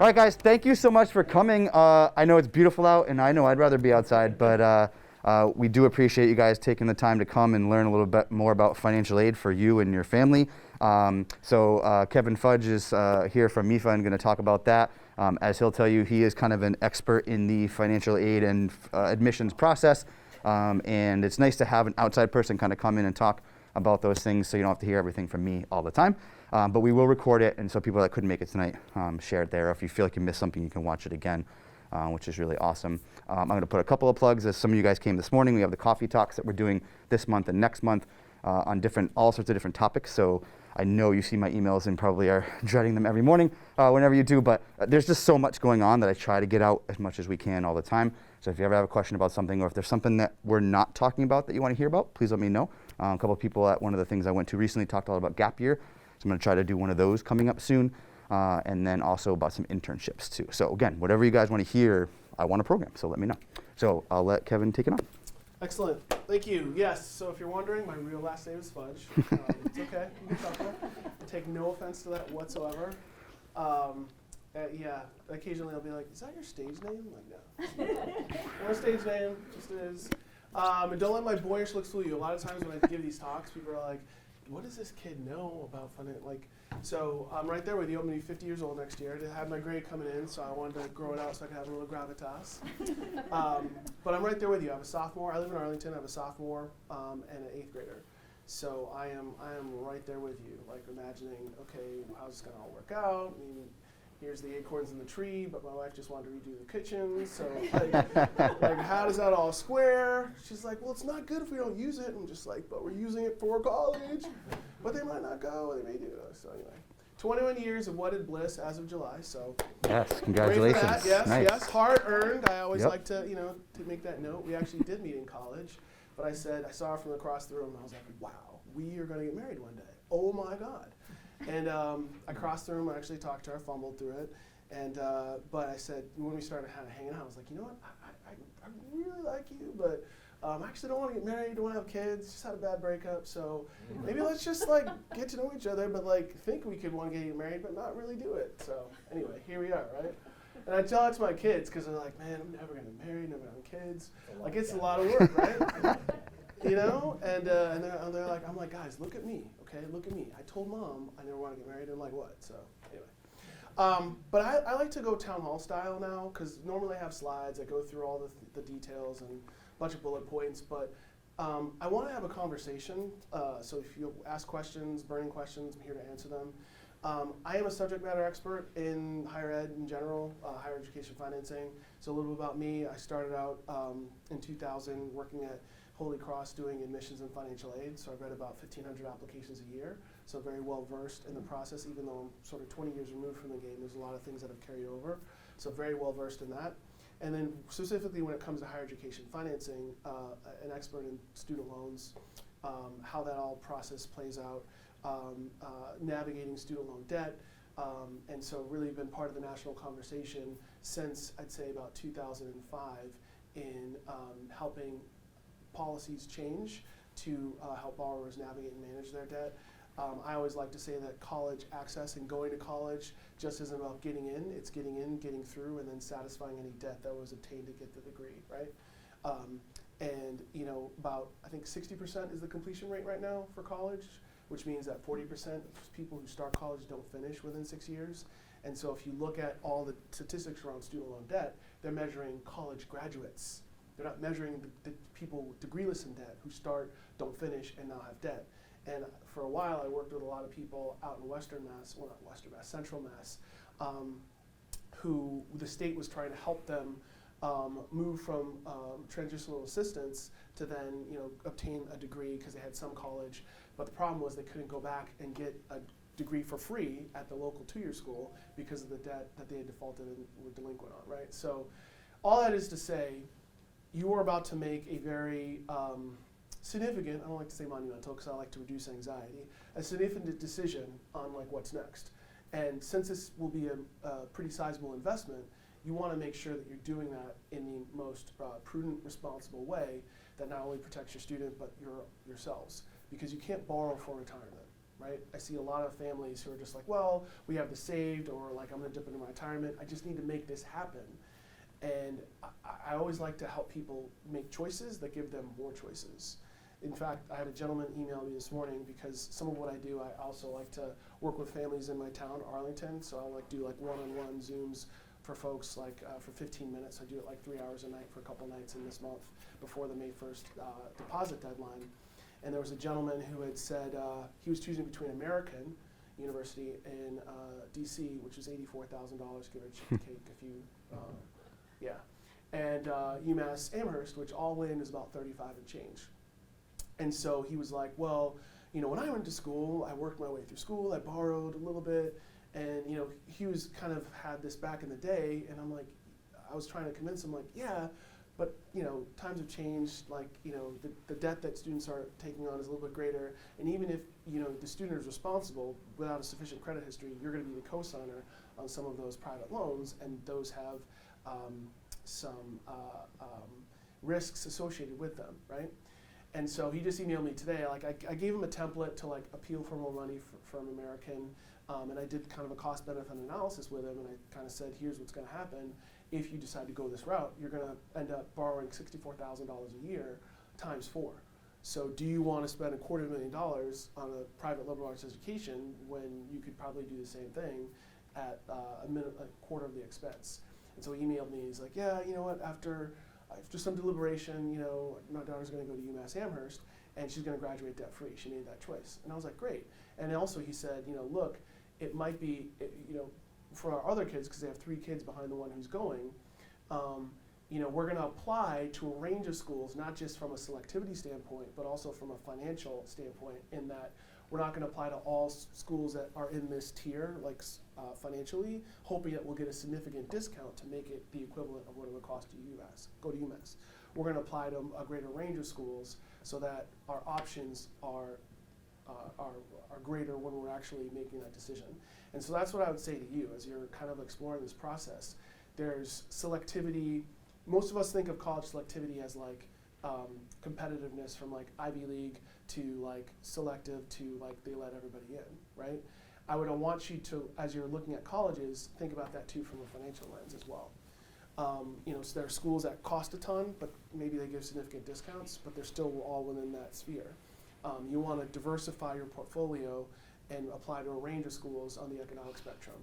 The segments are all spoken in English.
All right, guys, thank you so much for coming. I know it's beautiful out, and I know I'd rather be outside, but we do appreciate you guys taking the time to come and learn a little bit more about financial aid for you and your family. So Kevin Fudge is here from MIFA and going to talk about that. As he'll tell you, he is kind of an expert in the financial aid and admissions process, and it's nice to have an outside person kind of come in and talk about those things so you don't have to hear everything from me all the time. But we will record it, and so people that couldn't make it tonight, share it there. If you feel like you missed something, you can watch it again, which is really awesome. I'm going to put a couple of plugs. As some of you guys came this morning, we have the coffee talks that we're doing this month and next month on all sorts of different topics. So I know you see my emails and probably are dreading them every morning whenever you do, but there's just so much going on that I try to get out as much as we can all the time. So if you ever have a question about something, or if there's something that we're not talking about that you want to hear about, please let me know. A couple of people at one of the things I went to recently talked a lot about gap year. So I'm going to try to do one of those coming up soon, and then also about some internships too. So again, whatever you guys want to hear, I want a program, so let me know. So I'll let Kevin take it on. Excellent. Thank you. Yes, so if you're wondering, my real last name is Fudge. It's okay. You can talk about it. I take no offense to that whatsoever. Yeah, occasionally I'll be like, is that your stage name? I'm like, no. No stage name, just is. And don't let my boyish looks fool you. A lot of times when I give these talks, people are like, what does this kid know about finance? So I'm right there with you. I'm going to be 50 years old next year. I had my grade coming in, so I wanted to grow it out so I could have a little gravitas. But I'm right there with you. I'm a sophomore. I live in Arlington. I'm a sophomore and an 8th grader. So I am right there with you, like imagining, okay, how's this going to all work out? I mean, here's the acorns in the tree, but my wife just wanted to redo the kitchen. So like how does that all square? She's like, well, it's not good if we don't use it. I'm just like, but we're using it for college. But they might not go, they may do. So anyway, 21 years of wedded bliss as of July. So yes, congratulations. That. Yes, nice. Yes, hard earned. I always like to, to make that note. We actually did meet in college, but I saw her from across the room, and I was like, wow, we are going to get married one day. Oh my God. And I crossed the room, I actually talked to her, fumbled through it, and but I said, when we started hanging out, I was like, you know what, I really like you, but I actually don't want to get married, don't want to have kids, just had a bad breakup, so maybe let's just get to know each other, but think we could want to get married, but not really do it. So anyway, here we are, right? And I tell it to my kids, because they're like, man, I'm never going to get married, never going to have kids. It's a lot of work, right? And they're like, I'm like, guys, look at me, okay? Look at me. I told mom I never want to get married. I'm like, what? So anyway. But I like to go town hall style now, because normally I have slides. I go through all the details and a bunch of bullet points. But I want to have a conversation. So if you ask questions, burning questions, I'm here to answer them. I am a subject matter expert in higher ed in general, higher education financing. So a little bit about me. I started out in 2000 working at Holy Cross doing admissions and financial aid, so I've read about 1,500 applications a year, so very well versed in the process. Even though I'm sort of 20 years removed from the game, there's a lot of things that have carried over, so very well versed in that. And then specifically when it comes to higher education financing, an expert in student loans, how that all process plays out, navigating student loan debt, and so really been part of the national conversation since I'd say about 2005 in helping policies change to help borrowers navigate and manage their debt. I always like to say that college access and going to college just isn't about getting in, it's getting in, getting through, and then satisfying any debt that was obtained to get the degree, right? And about, I think 60% is the completion rate right now for college, which means that 40% of people who start college don't finish within 6 years. And so if you look at all the statistics around student loan debt, they're measuring college graduates. They're not measuring the people degreeless in debt who start, don't finish, and now have debt. And for a while, I worked with a lot of people out in Western Mass, well, not Western Mass, Central Mass, who the state was trying to help them move from transitional assistance to then, obtain a degree because they had some college. But the problem was they couldn't go back and get a degree for free at the local two-year school because of the debt that they had defaulted and were delinquent on, right? So all that is to say, you are about to make a very significant, I don't like to say monumental because I like to reduce anxiety, a significant decision on what's next. And since this will be a pretty sizable investment, you want to make sure that you're doing that in the most prudent, responsible way that not only protects your student but yourselves, because you can't borrow for retirement. right? I see a lot of families who are just like, well, we have this saved, or like, I'm gonna dip into my retirement. I just need to make this happen. And I always like to help people make choices that give them more choices. In fact, I had a gentleman email me this morning because some of what I do, I also like to work with families in my town, Arlington. So I like do like one-on-one Zooms for folks like for 15 minutes. I do it like 3 hours a night for a couple nights in this month before the May 1st deposit deadline. And there was a gentleman who had said he was choosing between American University in DC, which is $84,000, give or take a few, yeah, and UMass Amherst, which all in is about 35 and change. And so he was like, well, you know, when I went to school, I worked my way through school, I borrowed a little bit, and you know, he was kind of had this back in the day, and I'm like, I was trying to convince him, like, yeah, but you know, times have changed, like, you know, the debt that students are taking on is a little bit greater, and even if, you know, the student is responsible without a sufficient credit history, you're gonna be the co-signer on some of those private loans, and those have some risks associated with them, right? And so he just emailed me today. Like I gave him a template to like appeal for more money from American, and I did kind of a cost-benefit analysis with him, and I kind of said, here's what's going to happen if you decide to go this route. You're going to end up borrowing $64,000 a year times 4. So do you want to spend $250,000 on a private liberal arts education when you could probably do the same thing at a quarter of the expense? And so he emailed me. He's like, yeah, you know what? After some deliberation, you know, my daughter's going to go to UMass Amherst, and she's going to graduate debt-free. She made that choice. And I was like, great. And also he said, you know, look, it might be, you know, for our other kids, because they have 3 kids behind the one who's going, you know, we're going to apply to a range of schools, not just from a selectivity standpoint, but also from a financial standpoint, in that we're not going to apply to all schools that are in this tier, like financially, hoping that we'll get a significant discount to make it the equivalent of what it would cost to go to UMass. We're going to apply to a greater range of schools so that our options are greater when we're actually making that decision. And so that's what I would say to you as you're kind of exploring this process. There's selectivity. Most of us think of college selectivity as like competitiveness from like Ivy League to like selective to like they let everybody in, right? I would want you to, as you're looking at colleges, think about that too from a financial lens as well. You know, so there are schools that cost a ton, but maybe they give significant discounts, but they're still all within that sphere. You want to diversify your portfolio and apply to a range of schools on the economic spectrum.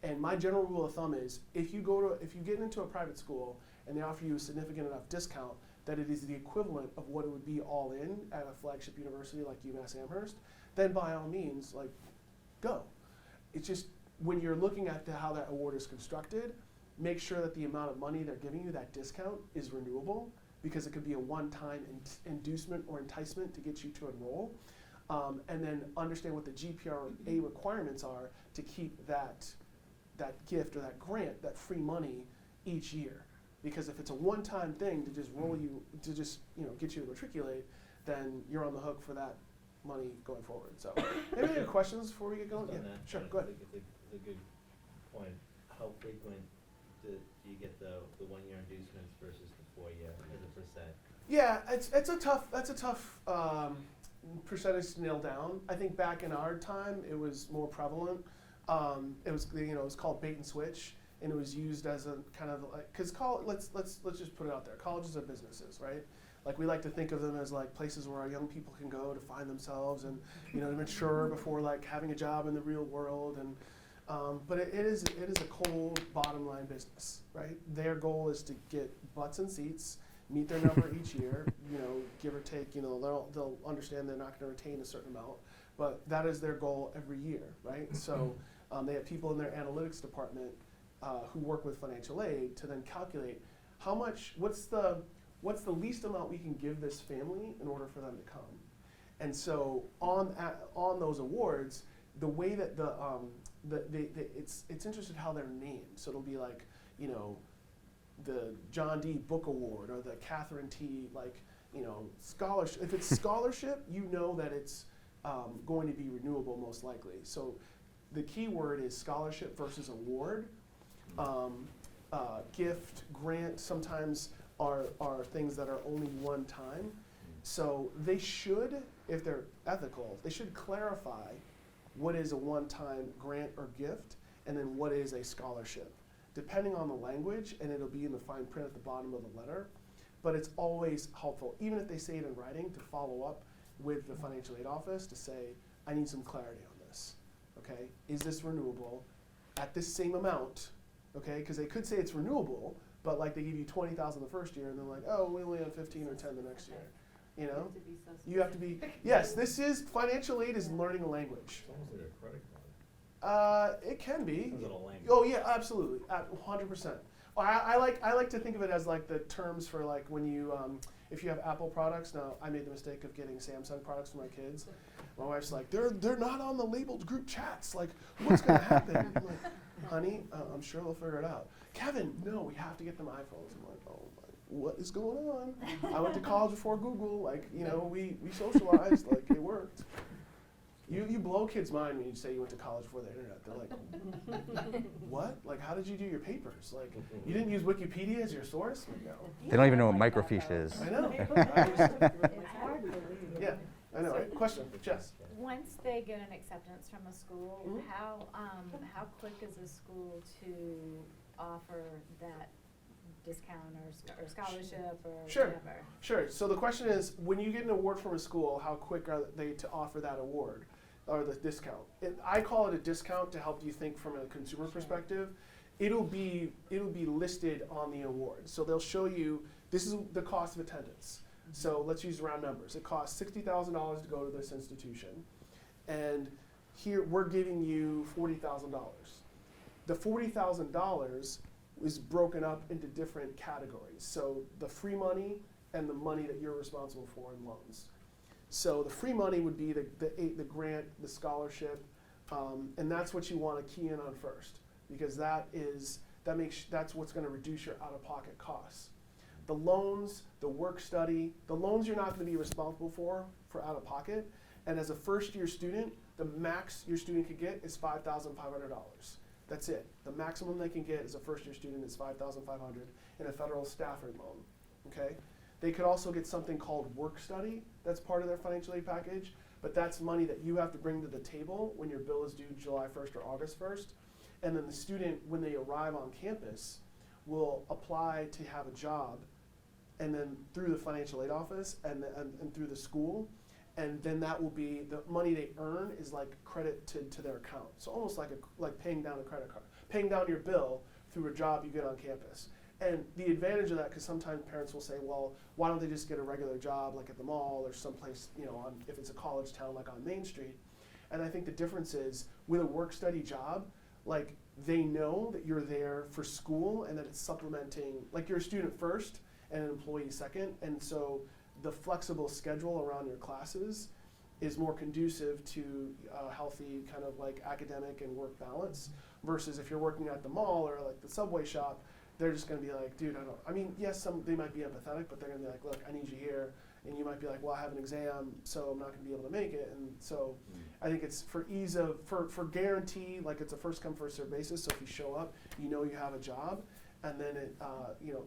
And my general rule of thumb is, if you get into a private school and they offer you a significant enough discount that it is the equivalent of what it would be all in at a flagship university like UMass Amherst, then by all means, like, go. It's just, when you're looking at how that award is constructed, make sure that the amount of money they're giving you, that discount, is renewable, because it could be a one-time inducement or enticement to get you to enroll. And then understand what the GPRA requirements are to keep that gift or that grant, that free money, each year. Because if it's a one-time thing to just roll you, to just, you know, get you to matriculate, then you're on the hook for that money going forward. So, any other questions before we get going? Yeah, sure, go ahead. It's a good point. How frequent do you get the 1-year inducements versus the 4-year as a percent? Yeah, that's a tough percentage to nail down. I think back in our time, it was more prevalent. It was called bait and switch, and it was used as a kind of like, because let's just put it out there. Colleges are businesses, right? Like, we like to think of them as like places where our young people can go to find themselves and, you know, to mature before like having a job in the real world. And but it is a cold bottom line business, right? Their goal is to get butts and seats, meet their number each year, you know, give or take. You know, they'll understand they're not going to retain a certain amount, but that is their goal every year, right? So they have people in their analytics department who work with financial aid to then calculate what's the least amount we can give this family in order for them to come. And so on those awards, the way that it's interesting how they're named. So it'll be like, you know, the John D. Book Award or the Catherine T. like, you know, scholarship. If it's scholarship, you know that it's going to be renewable most likely. So the key word is scholarship versus award. Gift, grant sometimes are things that are only one time. So they should, if they're ethical, they should clarify what is a one-time grant or gift, and then what is a scholarship, depending on the language, and it'll be in the fine print at the bottom of the letter. But it's always helpful, even if they say it in writing, to follow up with the financial aid office to say, I need some clarity on this. Okay, is this renewable at this same amount? Okay, because they could say it's renewable, but like they give you 20,000 the first year, and they're like, oh, we only have 15 or 10 the next year. You know, you have to be. Yes, this is financial aid is learning a language. It's almost like a credit card. It can be. Depends on the language. Oh yeah, absolutely, 100%. I like to think of it as like the terms for like when you if you have Apple products. Now I made the mistake of getting Samsung products for my kids. My wife's like, they're not on the labeled group chats. Like, what's gonna happen? I'm like, honey, I'm sure they'll figure it out. Kevin, no, we have to get them iPhones. I'm like, oh my, what is going on? I went to college before Google. Like, you know, we socialized. Like, it worked. You blow kids' mind when you say you went to college before the internet. They're like, what? Like, how did you do your papers? Like, you didn't use Wikipedia as your source? Like, no. They don't even know what microfiche is. I know. It's hard to believe. Yeah, I know, right? Question, Jess. Once they get an acceptance from a school, Mhm. how quick is a school to offer that discount or scholarship or Sure. whatever? Sure. So the question is, when you get an award from a school, how quick are they to offer that award or the discount? I call it a discount to help you think from a consumer perspective. It'll be listed on the award. So they'll show you this is the cost of attendance. So let's use round numbers. It costs $60,000 to go to this institution, and here we're giving you $40,000. The $40,000 is broken up into different categories. So the free money and the money that you're responsible for in loans. So the free money would be the grant, the scholarship, and that's what you want to key in on first, because that's what's going to reduce your out-of-pocket costs. The loans, the work study, the loans you're not going to be responsible for out-of-pocket, and as a first-year student, the max your student could get is $5,500. That's it. The maximum they can get as a first-year student is $5,500 in a federal Stafford loan. Okay. They could also get something called work study. That's part of their financial aid package, but that's money that you have to bring to the table when your bill is due July 1st or August 1st. And then the student, when they arrive on campus, will apply to have a job, and then through the financial aid office and through the school, and then that will be the money they earn is like credit to their account. So almost like paying down a credit card, paying down your bill through a job you get on campus. And the advantage of that, because sometimes parents will say, well, why don't they just get a regular job like at the mall or someplace, you know, if it's a college town like on Main Street. And I think the difference is with a work study job, like they know that you're there for school and that it's supplementing, like you're a student first and an employee second. And so the flexible schedule around your classes is more conducive to a healthy kind of like academic and work balance, versus if you're working at the mall or like the Subway shop, they're just going to be like, dude, yes, they might be empathetic, but they're going to be like, look, I need you here. And you might be like, well, I have an exam, so I'm not going to be able to make it. And so I think it's for ease of, for guarantee, like it's a first come, first served basis. So if you show up, you know you have a job, and then it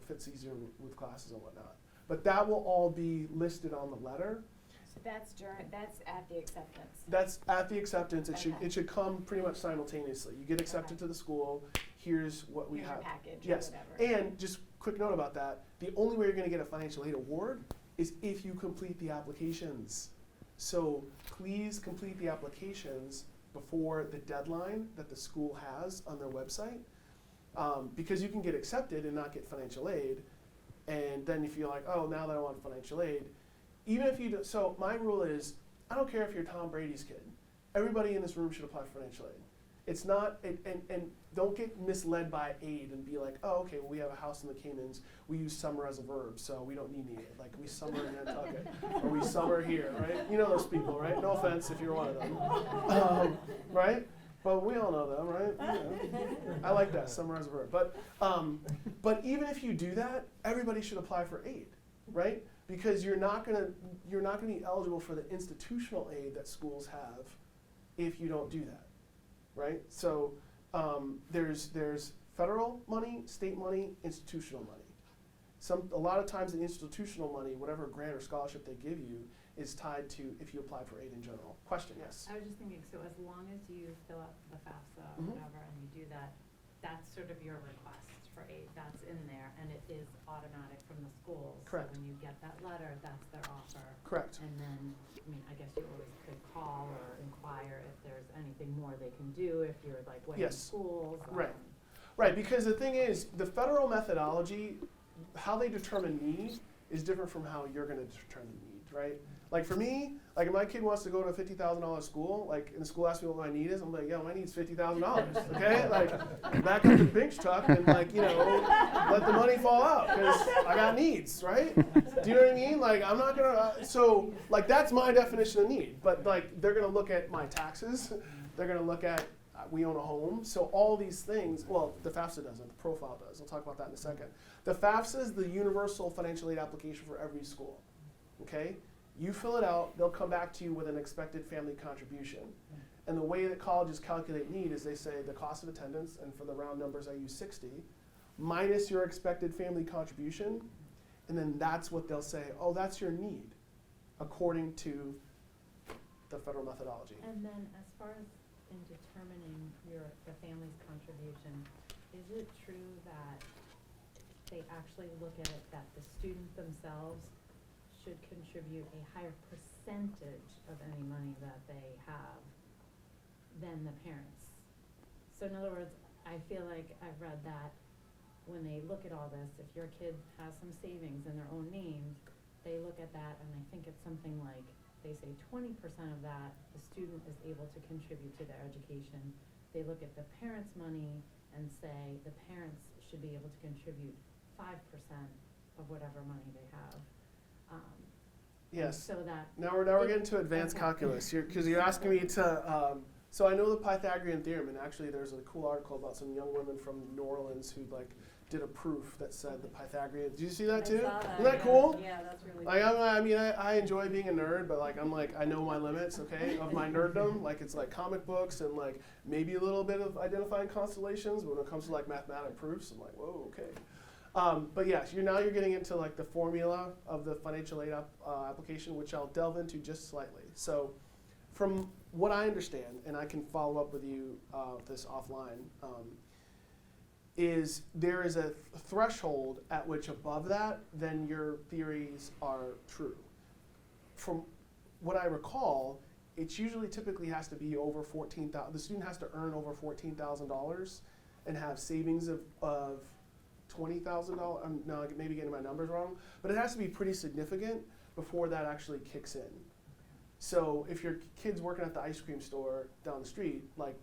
fits easier with classes and whatnot. But that will all be listed on the letter. So that's at the acceptance. That's at the acceptance. Okay. It should come pretty much simultaneously. You get accepted to the school. Here's what we Here's have. your package Yes, or whatever. and just quick note about that: the only way you're going to get a financial aid award is if you complete the applications. So please complete the applications before the deadline that the school has on their website, because you can get accepted and not get financial aid. And then if you're like, oh, now that I want financial aid, even if you do, so my rule is, I don't care if you're Tom Brady's kid. Everybody in this room should apply for financial aid. It's not, and don't get misled by aid and be like, oh, okay, well, we have a house in the Caymans. We use summer as a verb, so we don't need any aid. Like, we summer in Nantucket, or we summer here, right? You know those people, right? No offense if you're one of them, right? But we all know them, right? You know. I like that, summer as a verb. But even if you do that, everybody should apply for aid, right? Because you're not gonna be eligible for the institutional aid that schools have if you don't do that, right? So there's federal money, state money, institutional money, A lot of times the institutional money, whatever grant or scholarship they give you, is tied to if you apply for aid in general. Question, yes? I was just thinking, so as long as you fill out the FAFSA or Mhm. whatever, and you do that, that's sort of your request for aid, that's in there, and it is automatic from the schools. Correct. So when you get that letter, that's their offer. Correct. And then, I mean, I guess you always could call or inquire if there's anything more they can do, if you're like weighing Yes. schools. Right. Right, because the thing is, the federal methodology, how they determine need is different from how you're gonna determine need, right? Like for me, like if my kid wants to go to a $50,000 school, like, and the school asks me what my need is, I'm like, yo, my need's $50,000, okay? Like, back up the Brinks truck and like, you know, let the money fall out, because I got needs, right? Do you know what I mean? Like, I'm not gonna, so, like, that's my definition of need, but like, they're gonna look at my taxes, they're gonna look at, we own a home, so all these things, well, the FAFSA doesn't, the profile does, I'll talk about that in a second. The FAFSA is the universal financial aid application for every school, okay? You fill it out, they'll come back to you with an expected family contribution. And the way that colleges calculate need is they say the cost of attendance, and for the round numbers I use 60, minus your expected family contribution, and then that's what they'll say, oh, that's your need, according to the federal methodology. And then as far as in determining the family's contribution, is it true that they actually look at it that the student themselves should contribute a higher percentage of any money that they have than the parents? So in other words, I feel like I've read that when they look at all this, if your kid has some savings in their own names, they look at that and I think it's something like, they say 20% of that the student is able to contribute to their education. They look at the parents' money and say the parents should be able to contribute 5% of whatever money they have. Yes. So that. Now we're getting to advanced Okay. calculus, because you're asking me to, so I know the Pythagorean theorem, and actually there's a cool article about some young women from New Orleans who like did a proof that said the Pythagorean, did you see that too? Isn't that cool? Yeah, that's really Like, I enjoy being a nerd, but like, I know my limits, okay, of my nerddom. Like, it's like comic books and like maybe a little bit of identifying constellations, but when it comes to like mathematic proofs, I'm like, whoa, okay. But yes, you're getting into like the formula of the financial aid application, which I'll delve into just slightly. So, from what I understand, and I can follow up with you this offline, is there is a threshold at which above that, then your theories are true. From what I recall, it's usually typically has to be over $14,000. The student has to earn over $14,000 and have savings of $20,000. I'm now maybe getting my numbers wrong, but it has to be pretty significant before that actually kicks in. So if your kid's working at the ice cream store down the street, like,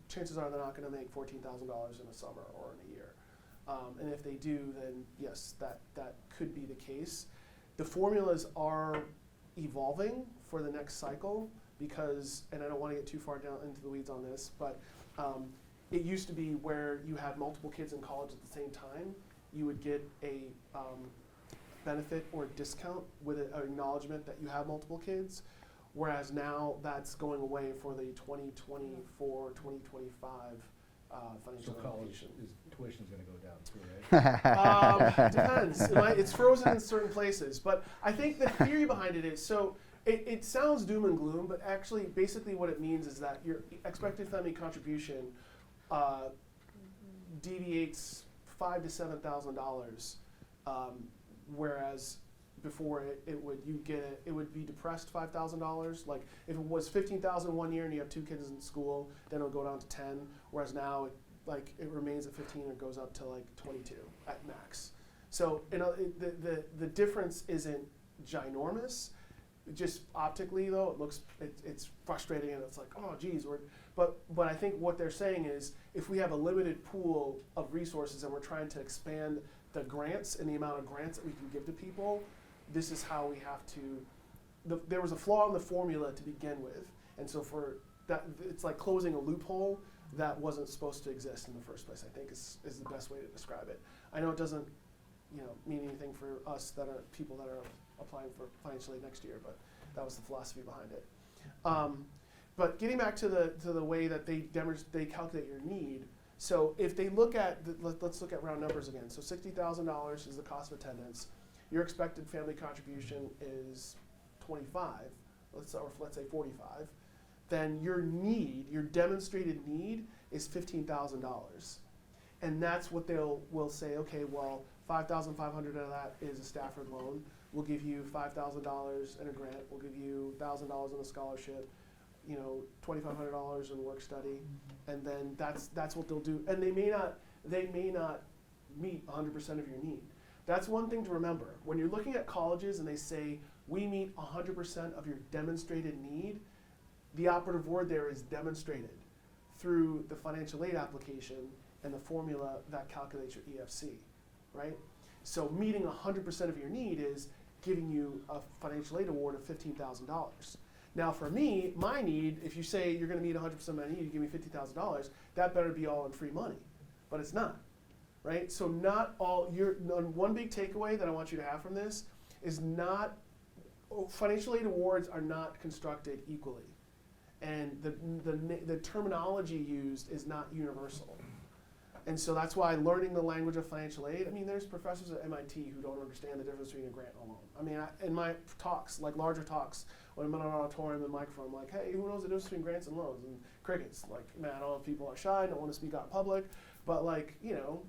chances are they're not going to make $14,000 in a summer or in a year. And if they do, then yes, that could be the case. The formulas are evolving for the next cycle because, and I don't want to get too far down into the weeds on this, but it used to be where you had multiple kids in college at the same time, you would get a benefit or discount with an acknowledgement that you have multiple kids. Whereas now that's going away for the 2024, 2025 financial So college allocation. tuition's gonna go down too, right? Depends. It's frozen in certain places. But I think the theory behind it is, so it sounds doom and gloom, but actually basically what it means is that your expected family contribution deviates $5,000 to $7,000, whereas before it would be depressed $5,000. Like if it was $15,000 one year and you have 2 kids in school, then it'll go down to 10. Whereas now it remains at 15 and goes up to like 22 at max. So the difference isn't ginormous. Just optically though, it's frustrating and it's like, oh geez, but I think what they're saying is if we have a limited pool of resources and we're trying to expand the grants and the amount of grants that we can give to people, this is how we have to. There was a flaw in the formula to begin with, and so for that, it's like closing a loophole that wasn't supposed to exist in the first place. I think is the best way to describe it. I know it doesn't, mean anything for us that are people that are applying for financial aid next year, but that was the philosophy behind it. But getting back to the way that they calculate your need, So if they look at, let's look at round numbers again. So $60,000 is the cost of attendance. Your expected family contribution is 25, or let's say 45. Then your demonstrated need is $15,000. And that's what will say, okay, well, $5,500 of that is a Stafford loan. We'll give you $5,000 in a grant. We'll give you $1,000 in a scholarship. $2,500 in work study, and then that's what they'll do. And they may not meet 100% of your need. That's one thing to remember. When you're looking at colleges and they say we meet 100% of your demonstrated need, the operative word there is demonstrated through the financial aid application and the formula that calculates your EFC, right? So meeting 100% of your need is giving you a financial aid award of $15,000. Now for me, my need, if you say you're going to meet 100% of my need, you give me $50,000, that better be all in free money. But it's not, right? So not all, one big takeaway that I want you to have from this is financial aid awards are not constructed equally. And the terminology used is not universal. And so that's why learning the language of financial aid, there's professors at MIT who don't understand the difference between a grant and a loan. In my talks, like larger talks, when I'm in an auditorium and microphone, I'm like, hey, who knows the difference between grants and loans? And crickets, I don't know if people are shy, don't want to speak out in public, but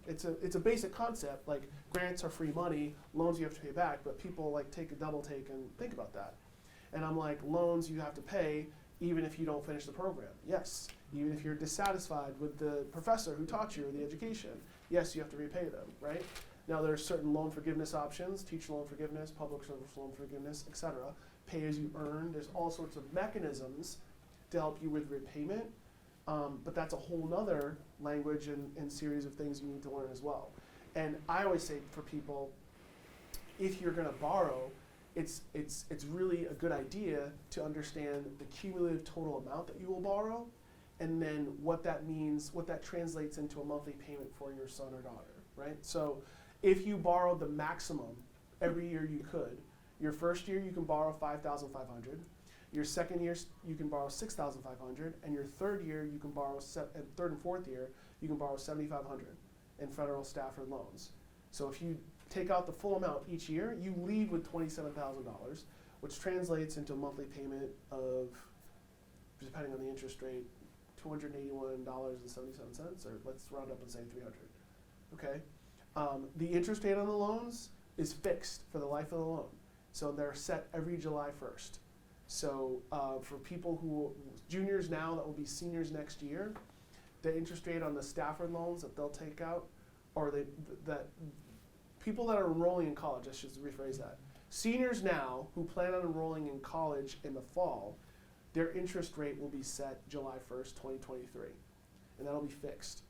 it's a basic concept. Like grants are free money, loans you have to pay back, but people take a double take and think about that. And I'm like, loans you have to pay even if you don't finish the program. Yes. Even if you're dissatisfied with the professor who taught you or the education, yes, you have to repay them, right? Now there are certain loan forgiveness options, teacher loan forgiveness, public service loan forgiveness, etc. Pay as you earn. There's all sorts of mechanisms to help you with repayment, but that's a whole nother language and series of things you need to learn as well. And I always say for people, if you're going to borrow, it's really a good idea to understand the cumulative total amount that you will borrow, and then what that means, what that translates into a monthly payment for your son or daughter, right? So if you borrow the maximum every year you could, your first year you can borrow $5,500, your second year you can borrow $6,500, and your third year you can borrow, third and fourth year, you can borrow $7,500 in federal Stafford loans. So if you take out the full amount each year, you leave with $27,000, which translates into a monthly payment of, depending on the interest rate, $281.77, or let's round up and say $300. Okay, the interest rate on the loans is fixed for the life of the loan, so they're set every July 1st. So for people who juniors now that will be seniors next year, the interest rate on the Stafford loans that they'll take out, or that people that are enrolling in college, I should rephrase that. Seniors now who plan on enrolling in college in the fall, their interest rate will be set July 1st, 2023, and that'll be fixed.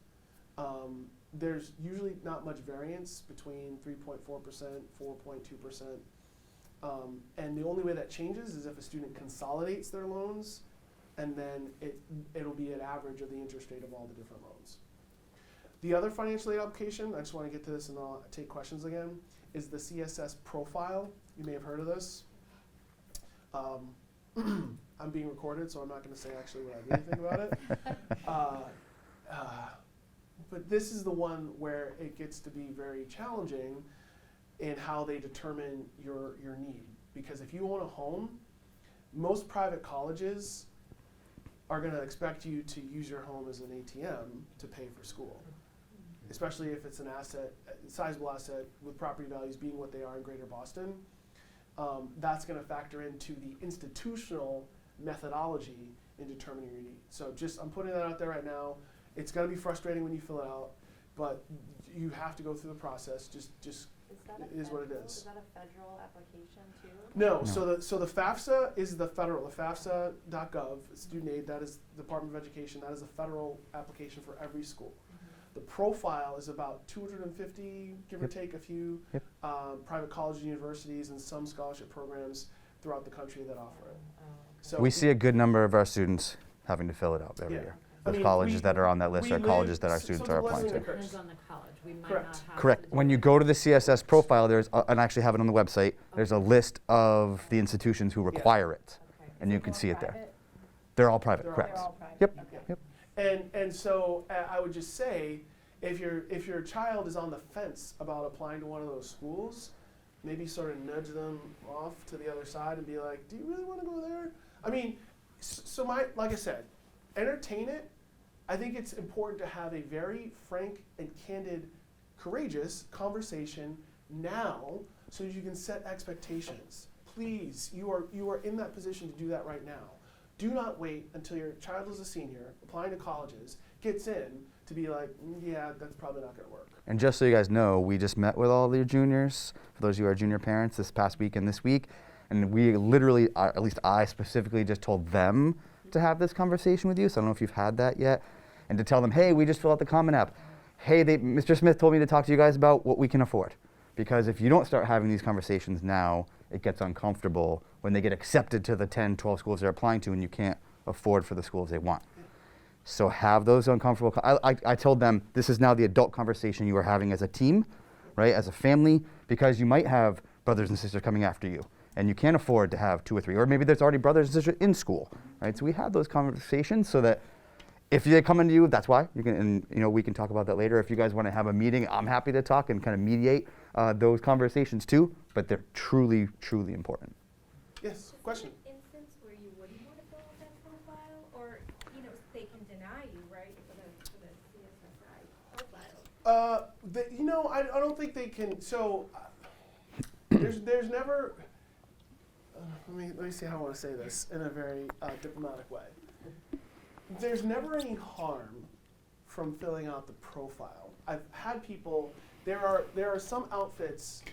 There's usually not much variance between 3.4%, 4.2%, and the only way that changes is if a student consolidates their loans, and then it'll be an average of the interest rate of all the different loans. The other financial aid application, I just want to get to this and I'll take questions again, is the CSS profile. You may have heard of this. I'm being recorded, so I'm not going to say actually what I really think about it. But this is the one where it gets to be very challenging in how they determine your need. Because if you own a home, most private colleges are going to expect you to use your home as an ATM to pay for school, especially if it's an asset, a sizable asset with property values being what they are in Greater Boston. That's going to factor into the institutional methodology in determining your need. So I'm putting that out there right now. It's going to be frustrating when you fill it out, but you have to go through the process. Just it is what it is. Is that a federal application too? No. So the FAFSA is the federal. The FAFSA.gov, student aid. That is the Department of Education. That is a federal application for every school. The profile is about 250, give or take a few, private colleges and universities and some scholarship programs throughout the country that offer it. So We see a good number of our students having to fill it out every year. The colleges that are on that list are colleges that our students are applying to. Depends on the college. We might Correct. not have Correct. to do When you it. go to the CSS profile, there's, and I actually have it on the website, there's a list of the institutions who require it, Okay. and Is you it can more see it there. private? They're all private, They're all correct. They're all private. Yep. Okay. Yep. And so I would just say, if your child is on the fence about applying to one of those schools, maybe sort of nudge them off to the other side and be like, do you really want to go there? I mean, like I said, entertain it. I think it's important to have a very frank and candid, courageous conversation now so that you can set expectations. Please, you are in that position to do that right now. Do not wait until your child is a senior, applying to colleges, gets in, to be like, yeah, that's probably not going to work. And just so you guys know, we just met with all your juniors, for those of you who are junior parents, this past week and this week. And we literally, at least I specifically, just told them to have this conversation with you. So I don't know if you've had that yet. And to tell them, hey, we just filled out the Common App. Hey, Mr. Smith told me to talk to you guys about what we can afford. Because if you don't start having these conversations now, it gets uncomfortable when they get accepted to the 10, 12 schools they're applying to and you can't afford for the schools they want. So have those uncomfortable, I told them this is now the adult conversation you are having as a team, right, as a family, because you might have brothers and sisters coming after you, and you can't afford to have 2 or 3, or maybe there's already brothers and sisters in school, right? So we have those conversations so that if they come into you, that's why, you can, and we can talk about that later. If you guys want to have a meeting, I'm happy to talk and kind of mediate those conversations too, but they're truly, truly important. Yes, question. Is there an instance where you wouldn't want to fill out that profile, or they can deny you, right, for the CSSI profile? I don't think they can. So there's never. Let me see how I want to say this in a very diplomatic way. There's never any harm from filling out the profile. I've had people. There are some outfits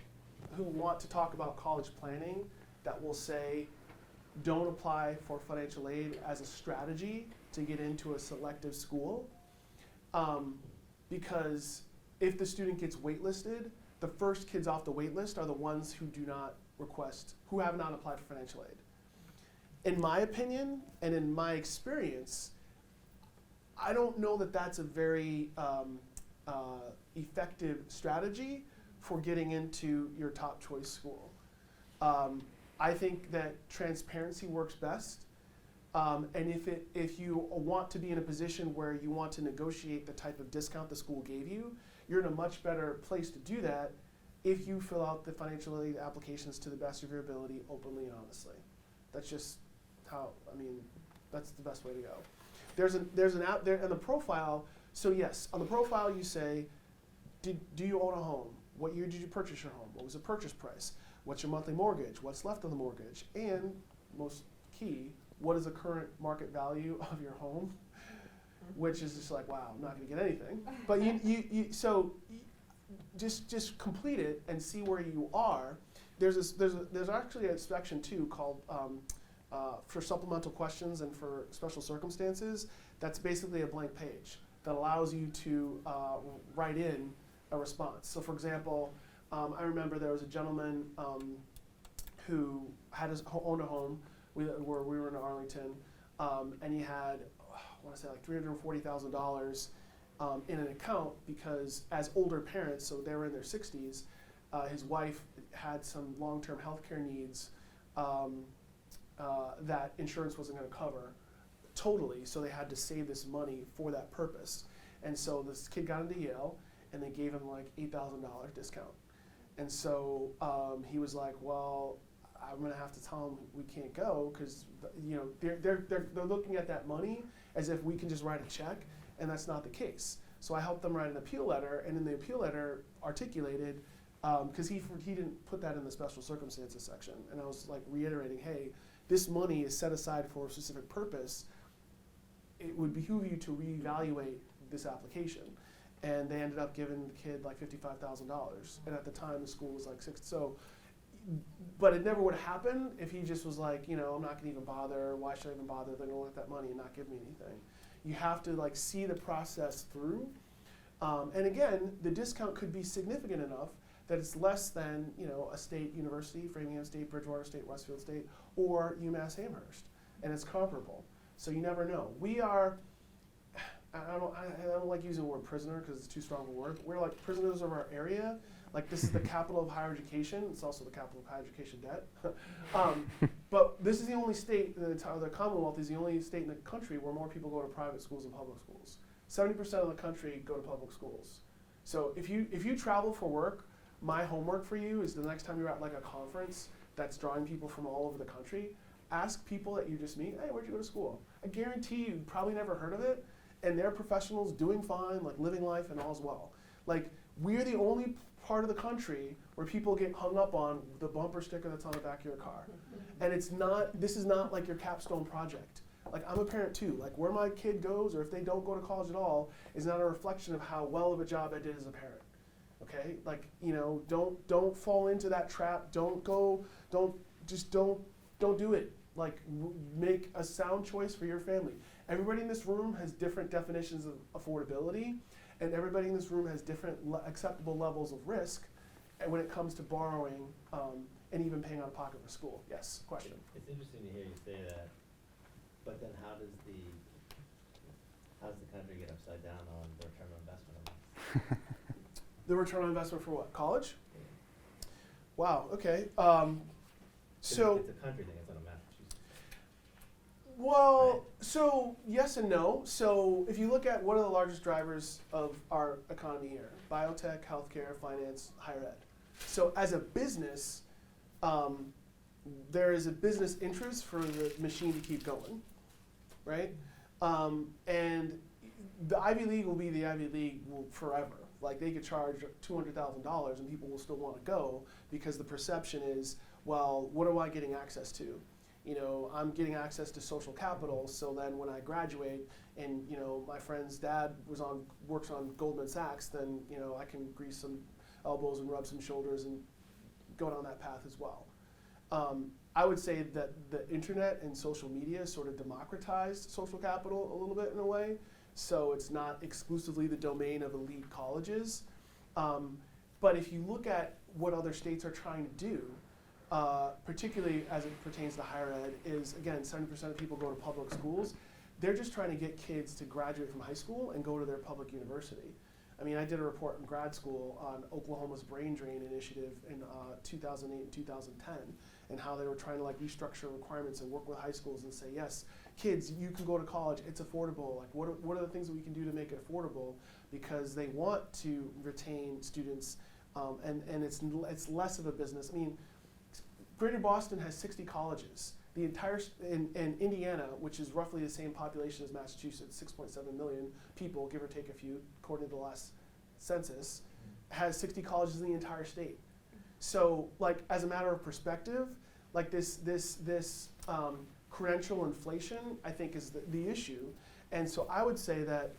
who want to talk about college planning that will say, don't apply for financial aid as a strategy to get into a selective school, because if the student gets waitlisted, the first kids off the waitlist are the ones who who have not applied for financial aid. In my opinion, and in my experience, I don't know that that's a very effective strategy for getting into your top choice school. I think that transparency works best, and if you want to be in a position where you want to negotiate the type of discount the school gave you, you're in a much better place to do that if you fill out the financial aid applications to the best of your ability, openly and honestly. That's just that's the best way to go. There's an app there in the profile. So yes, on the profile you say, do you own a home? What year did you purchase your home? What was the purchase price? What's your monthly mortgage? What's left of the mortgage? And most key, what is the current market value of your home? Which is just like, wow, I'm not going to get anything. But just complete it and see where you are. There's actually a section too called for supplemental questions and for special circumstances. That's basically a blank page that allows you to write in a response. So for example, I remember there was a gentleman who owned a home where we were in Arlington, and he had, I want to say like $340,000 in an account because as older parents, so they were in their 60s, his wife had some long-term healthcare needs that insurance wasn't going to cover totally, so they had to save this money for that purpose. And so this kid got into Yale, and they gave him like $8,000 discount. And so he was like, well, I'm going to have to tell him we can't go because they're looking at that money as if we can just write a check, and that's not the case. So I helped them write an appeal letter, and in the appeal letter articulated, because he didn't put that in the special circumstances section, and I was like reiterating, hey, this money is set aside for a specific purpose. It would behoove you to reevaluate this application. And they ended up giving the kid like $55,000, and at the time the school was like $6,000. So, but it never would happen if he just was like, I'm not going to even bother. Why should I even bother? They're going to let that money and not give me anything. You have to like see the process through, and again, the discount could be significant enough that it's less than a state university, Framingham State, Bridgewater State, Westfield State, or UMass Amherst, and it's comparable. So you never know. We are. I don't like using the word prisoner because it's too strong a word. We're like prisoners of our area. Like this is the capital of higher education. It's also the capital of higher education debt. But this is the only state, the Commonwealth is the only state in the country where more people go to private schools than public schools. 70% of the country go to public schools. So if you travel for work, my homework for you is the next time you're at like a conference that's drawing people from all over the country, ask people that you just meet, hey, where'd you go to school? I guarantee you probably never heard of it, and they're professionals doing fine, like living life and all's well. Like, we're the only part of the country where people get hung up on the bumper sticker that's on the back of your car. And this is not like your capstone project. Like, I'm a parent too. Like, where my kid goes, or if they don't go to college at all, is not a reflection of how well of a job I did as a parent. Okay? Like, you know, don't fall into that trap. Don't do it. Like, make a sound choice for your family. Everybody in this room has different definitions of affordability, and everybody in this room has different acceptable levels of risk when it comes to borrowing and even paying out of pocket for school. Yes, question. It's interesting to hear you say that, but then how does the country get upside down on the return on investment on this? The return on investment for what? College? Wow, okay. So, It's a country thing, it's not a Massachusetts. well, Right. so yes and no. So if you look at what are the largest drivers of our economy here, biotech, healthcare, finance, higher ed. So as a business, there is a business interest for the machine to keep going, right? And the Ivy League will be the Ivy League forever. Like, they could charge $200,000 and people will still want to go because the perception is, well, what am I getting access to? You know, I'm getting access to social capital, so then when I graduate and, you know, my friend's dad works on Goldman Sachs, then, you know, I can grease some elbows and rub some shoulders and go down that path as well. I would say that the internet and social media sort of democratized social capital a little bit in a way, so it's not exclusively the domain of elite colleges. But if you look at what other states are trying to do, particularly as it pertains to higher ed, is, again, 70% of people go to public schools. They're just trying to get kids to graduate from high school and go to their public university. I mean, I did a report in grad school on Oklahoma's brain drain initiative in 2008 and 2010, and how they were trying to like restructure requirements and work with high schools and say, yes, kids, you can go to college, it's affordable. Like, what are the things that we can do to make it affordable? Because they want to retain students, and it's less of a business. I mean, Greater Boston has 60 colleges. The entire, in Indiana, which is roughly the same population as Massachusetts, 6.7 million people, give or take a few, according to the last census, has 60 colleges in the entire state. So, like, as a matter of perspective, like this credential inflation, I think, is the issue. And so I would say that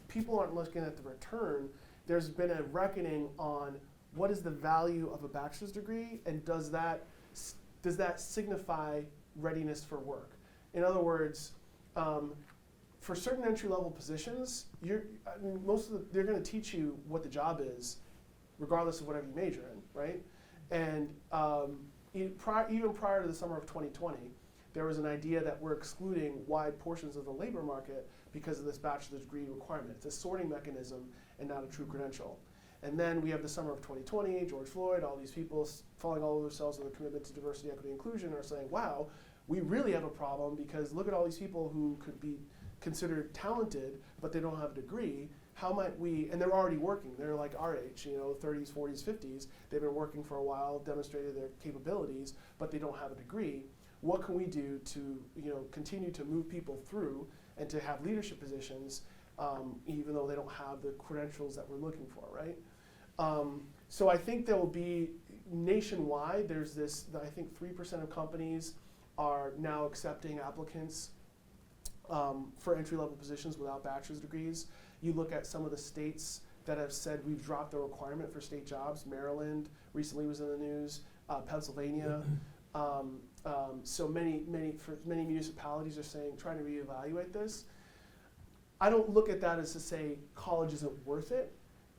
people aren't looking at the return. There's been a reckoning on what is the value of a bachelor's degree, and does that signify readiness for work? In other words, for certain entry-level positions, they're going to teach you what the job is, regardless of whatever you major in, right? And even prior to the summer of 2020, there was an idea that we're excluding wide portions of the labor market because of this bachelor's degree requirement. It's a sorting mechanism and not a true credential. And then we have the summer of 2020, George Floyd, all these people falling all over themselves with a commitment to diversity, equity, inclusion, are saying, wow, we really have a problem because look at all these people who could be considered talented, but they don't have a degree. How might we, and they're already working, they're like our age, 30s, 40s, 50s, they've been working for a while, demonstrated their capabilities, but they don't have a degree. What can we do to continue to move people through and to have leadership positions, even though they don't have the credentials that we're looking for, right? So I think there will be, nationwide, there's this, I think 3% of companies are now accepting applicants for entry-level positions without bachelor's degrees. You look at some of the states that have said we've dropped the requirement for state jobs. Maryland recently was in the news, Pennsylvania. So many municipalities are saying, trying to reevaluate this. I don't look at that as to say college isn't worth it.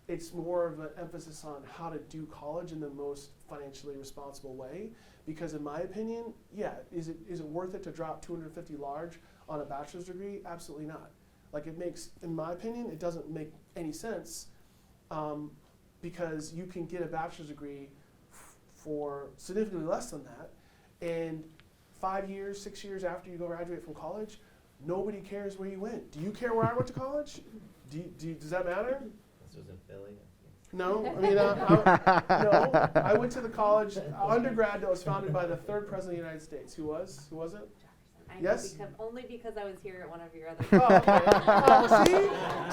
It's more of an emphasis on how to do college in the most financially responsible way. Because in my opinion, yeah, is it worth it to drop $250 large on a bachelor's degree? Absolutely not. Like, it makes, in my opinion, it doesn't make any sense, because you can get a bachelor's degree for significantly less than that, and 5 years, 6 years after you graduate from college, nobody cares where you went. Do you care where I went to college? Does that matter? This was in Philly. No, I mean, no. I went to the college undergrad that was founded by the third president of the United States. Who was? Who was it? I Yes? know only because I was here at one of your other. Oh, okay. Oh, see?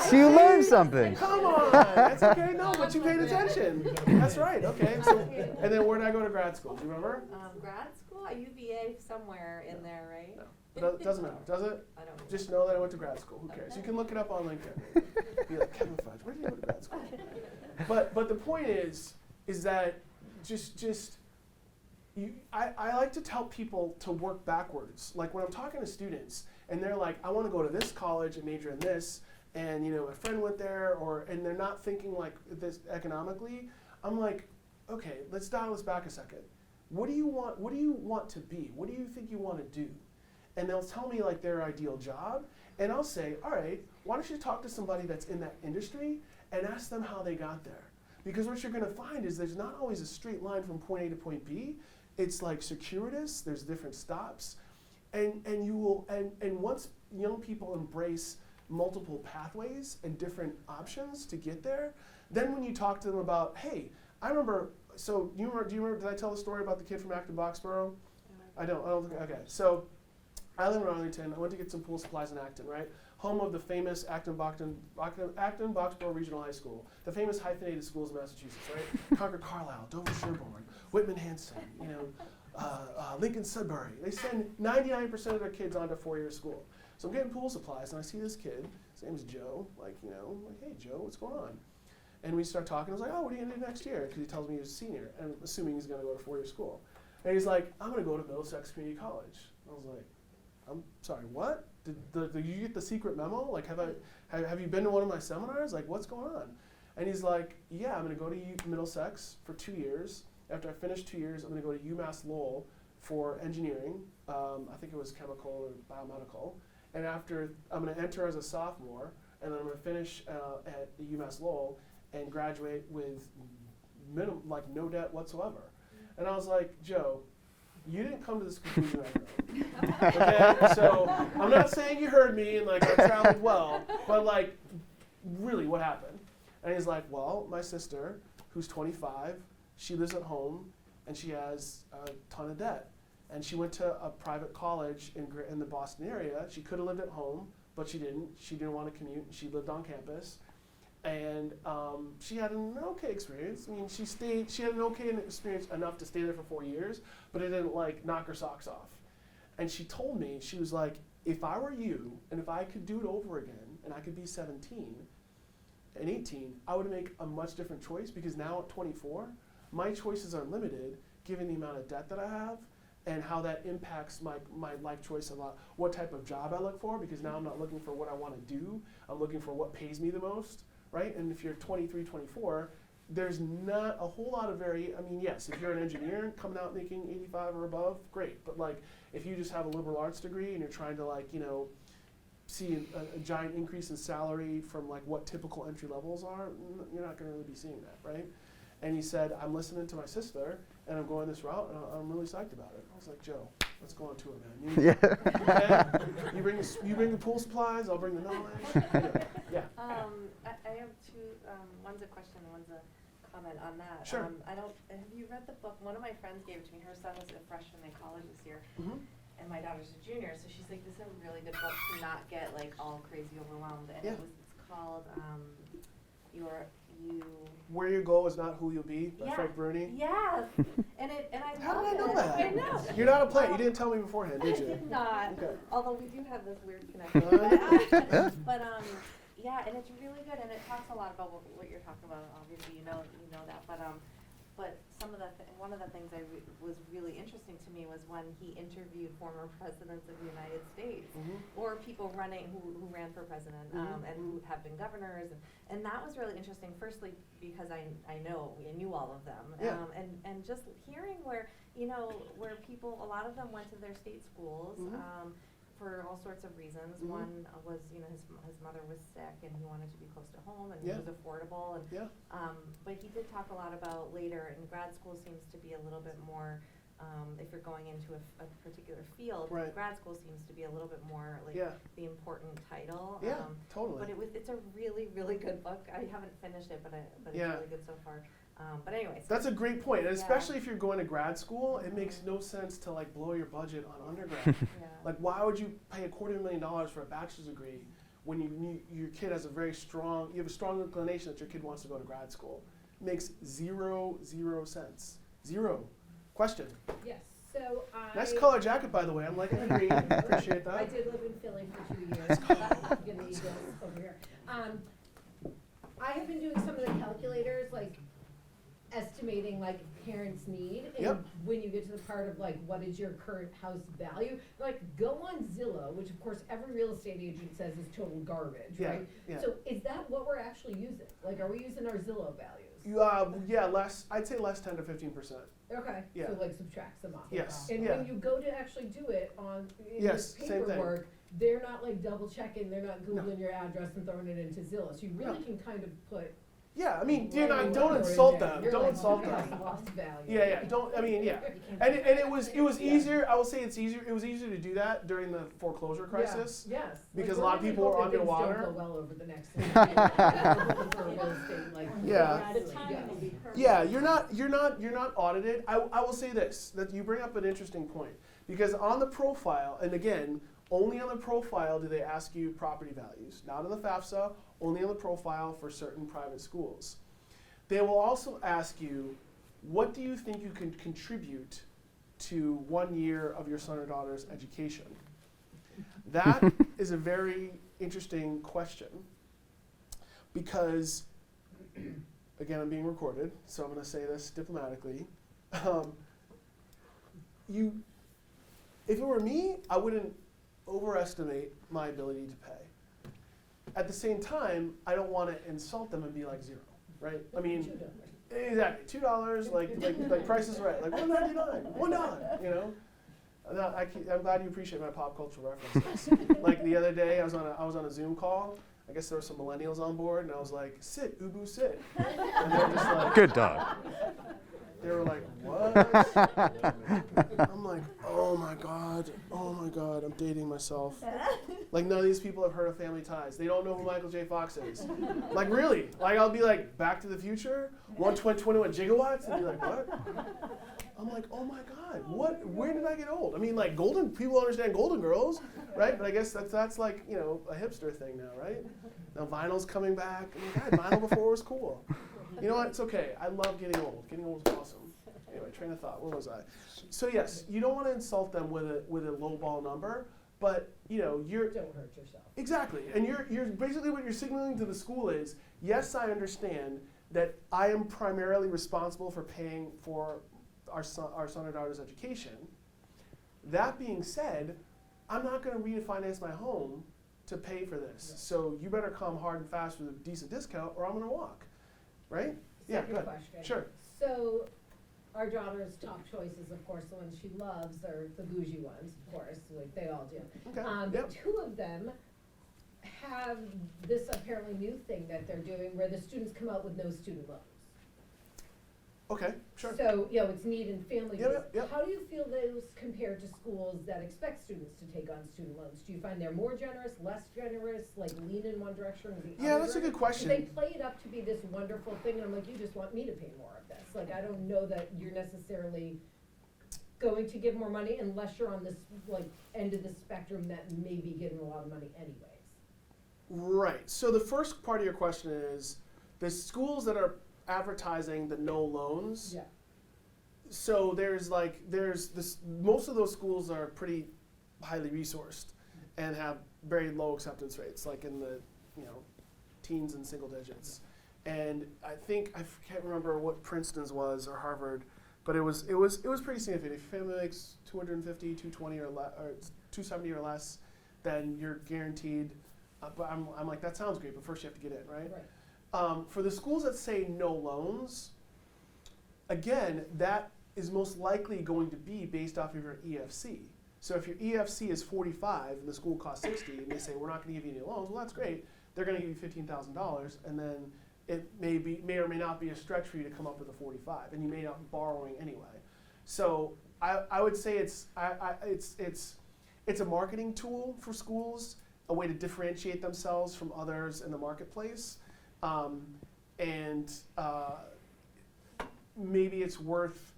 So you learned something. Come on. That's okay. No, but you paid attention. That's right. Okay. So, and then where did I go to grad school? Do you remember? Grad school at UVA somewhere in there, right? No. It doesn't matter, does it? I don't know. Just know that I went to grad school. Who cares? You can look it up on LinkedIn. Be like, Kevin Fudge, where did you go to grad school? But the point is that I like to tell people to work backwards. Like when I'm talking to students and they're like, I want to go to this college and major in this, and my friend went there, and they're not thinking like this economically. I'm like, okay, let's dial this back a second. What do you want? What do you want to be? What do you think you want to do? And they'll tell me like their ideal job, and I'll say, all right, why don't you talk to somebody that's in that industry and ask them how they got there? Because what you're going to find is there's not always a straight line from point A to point B. It's like circuitous. There's different stops, and once young people embrace multiple pathways and different options to get there, then when you talk to them about, hey, I remember. So do you remember? Did I tell the story about the kid from Acton-Boxborough? I don't think. Okay, so I live in Arlington. I went to get some pool supplies in Acton, right? Home of the famous Acton-Boxborough Regional High School, the famous hyphenated schools in Massachusetts, right? Concord Carlisle, Dover Sherborne, Whitman Hanson, Lincoln Sudbury. They send 99% of their kids on to 4-year school. So I'm getting pool supplies, and I see this kid. His name's Joe. Like, hey, Joe, what's going on? And we start talking. I was like, oh, what are you going to do next year? Because he tells me he's a senior, and I'm assuming he's going to go to 4-year school. And he's like, I'm going to go to Middlesex Community College. I was like, I'm sorry, what? Did you get the secret memo? Like, have you been to one of my seminars? Like, what's going on? And he's like, yeah, I'm going to go to Middlesex for 2 years. After I finish 2 years, I'm going to go to UMass Lowell for engineering. I think it was chemical or biomedical. And after, I'm going to enter as a sophomore, and then I'm going to finish at the UMass Lowell and graduate with no debt whatsoever. And I was like, Joe, you didn't come to this conclusion I heard. Okay? So I'm not saying you heard me and like I traveled well, but like, really, what happened? And he's like, well, my sister, who's 25, she lives at home and she has a ton of debt. And she went to a private college in the Boston area. She could have lived at home, but she didn't. She didn't want to commute. She lived on campus. And she had an okay experience. I mean, she had an okay experience enough to stay there for 4 years, but it didn't like knock her socks off. And she told me, she was like, if I were you, and if I could do it over again, and I could be 17 and 18, I would make a much different choice, because now at 24, my choices are limited given the amount of debt that I have and how that impacts my life choice a lot, what type of job I look for, because now I'm not looking for what I want to do, I'm looking for what pays me the most. Right? And if you're 23, 24, there's not a whole lot of I mean, yes, if you're an engineer coming out making 85 or above, great. But like, if you just have a liberal arts degree and you're trying to like, see a giant increase in salary from like what typical entry levels are, you're not going to really be seeing that, right? And he said, I'm listening to my sister and I'm going this route and I'm really psyched about it. I was like, Joe, let's go on tour, man. Okay? You bring the pool supplies, I'll bring the knowledge. Yeah. I have two. One's a question and one's a comment on that. Sure. Have you read the book? One of my friends gave it to me. Her son was a freshman in college this year, and my daughter's a junior. So she's like, "This is a really good book to not get like all crazy overwhelmed." And Yeah. it's called Where You Go Is Not Who You'll Be by Yeah. Frank Bruni. Yes. And I How love did I know it. that? I know. You're not a player. You didn't tell me beforehand, I did you? did not. Okay. Although we do have this weird connection. But yeah, and it's really good, and it talks a lot about what you're talking about. Obviously, you know that. But some of one of the things was really interesting to me was when he interviewed former presidents of the United States, or people running who ran for president, and who have been governors, and that was really interesting. Firstly, because I knew all of them, Yeah. and just hearing where people, a lot of them went to their state schools. For all sorts of reasons. One was, his mother was sick and he wanted to be close to home, and Yeah. it was affordable. And Yeah. but he did talk a lot about later, and grad school seems to be a little bit more if you're going into a particular field, Right. grad school seems to be a little bit more like Yeah. the important title. Yeah, totally. But it's a really, really good book. I haven't finished it, but it's Yeah. really good so far. But anyways. That's a great point, and Yeah. especially if you're going to grad school, it makes no sense to like blow your budget on undergrad. Yeah. Like, why would you pay $250,000 for a bachelor's degree when your kid has you have a strong inclination that your kid wants to go to grad school? Makes zero sense. Zero. Question. Yes, so I. Nice color jacket, by the way. I'm liking the green. Appreciate that. I did live in Philly for 2 years. Get the Eagles over here. I have been doing some of the calculators, like estimating like parents' need, and Yep. when you get to the part of like what is your current house value, like go on Zillow, which of course every real estate agent says is total garbage, Yeah, right? yeah. So is that what we're actually using? Like, are we using our Zillow values? Yeah, less. I'd say less 10 to 15%. Okay, Yeah. so like subtract some off. Yes. And Yeah. when you go to actually do it on in Yes, your same thing. paperwork, they're not like double checking, they're not No. Googling your address and throwing it into Zillow. So you really No. can kind of put. Yeah, I mean, right don't number in insult there. them. You're Don't like, insult "Oh, them. that's lost value." Yeah. Don't. I mean, yeah. And it was easier. I will say it's easier. It was easier to do that during the foreclosure crisis. Yeah, yes. because Like, a lot of we're people were hoping things underwater. Don't go well over the next. For real estate, like, Yeah. The timing will be perfect. Yeah, you're not audited. I will say this, that you bring up an interesting point, because on the profile, and again, only on the profile do they ask you property values, not on the FAFSA, only on the profile for certain private schools. They will also ask you, what do you think you can contribute to 1 year of your son or daughter's education? That is a very interesting question, because again, I'm being recorded, so I'm going to say this diplomatically. If it were me, I wouldn't overestimate my ability to pay. At the same time, I don't want to insult them and be like zero, right? I mean, exactly, $2, like Price is Right, like $1.99, $1, you know. I'm glad you appreciate my pop cultural references. Like the other day, I was on a Zoom call. I guess there were some millennials on board, and I was like, "Sit, Ubu, sit." And they were just like, Good dog. they were like, "What?" I'm like, oh my god, I'm dating myself. Like, none of these people have heard of Family Ties. They don't know who Michael J. Fox is. Like, really? Like, I'll be like, Back to the Future, 121 gigawatts, and be like, what? I'm like, oh my god, what? Where did I get old? I mean, like, people understand Golden Girls, right? But I guess that's like, you know, a hipster thing now, right? Now vinyl's coming back. I mean, God, vinyl before was cool. You know what? It's okay. I love getting old. Getting old is awesome. Anyway, train of thought. Where was I? So yes, you don't want to insult them with a low ball number, but you know you're Don't hurt yourself. exactly, and you're basically what you're signaling to the school is, yes, I understand that I am primarily responsible for paying for our son or daughter's education. That being said, I'm not going to refinance my home to pay for this. So you better come hard and fast with a decent discount, or I'm going to walk. Right? Yeah, Second good. question. Sure. So, our daughter's top choices, of course, the ones she loves are the bougie ones, of course, like they all do. Okay. Yep. Two of them have this apparently new thing that they're doing where the students come out with no student loans. Okay. Sure. So, you know, it's need and family Yep, based. yep. How do you feel those compare to schools that expect students to take on student loans? Do you find they're more generous, less generous, like lean in one direction or the other? Yeah, that's a good question. They play it up to be this wonderful thing, and I'm like, you just want me to pay more of this. Like, I don't know that you're necessarily going to give more money unless you're on this, like, end of the spectrum that may be getting a lot of money anyways. Right. So the first part of your question is the schools that are advertising the no loans. Yeah. So there's this. Most of those schools are pretty highly resourced and have very low acceptance rates, like in the teens and single digits. And I can't remember what Princeton's was or Harvard, but it was pretty significant. If your family makes 250, 220 or 270 or less, then you're guaranteed. But I'm like, that sounds great, but first you have to get in, right? Right. For the schools that say no loans, again, that is most likely going to be based off of your EFC. So if your EFC is 45 and the school costs 60, and they say we're not going to give you any loans, well, that's great. They're going to give you $15,000, and then it may or may not be a stretch for you to come up with a 45, and you may not be borrowing anyway. So I would say it's a marketing tool for schools, a way to differentiate themselves from others in the marketplace, and maybe it's worth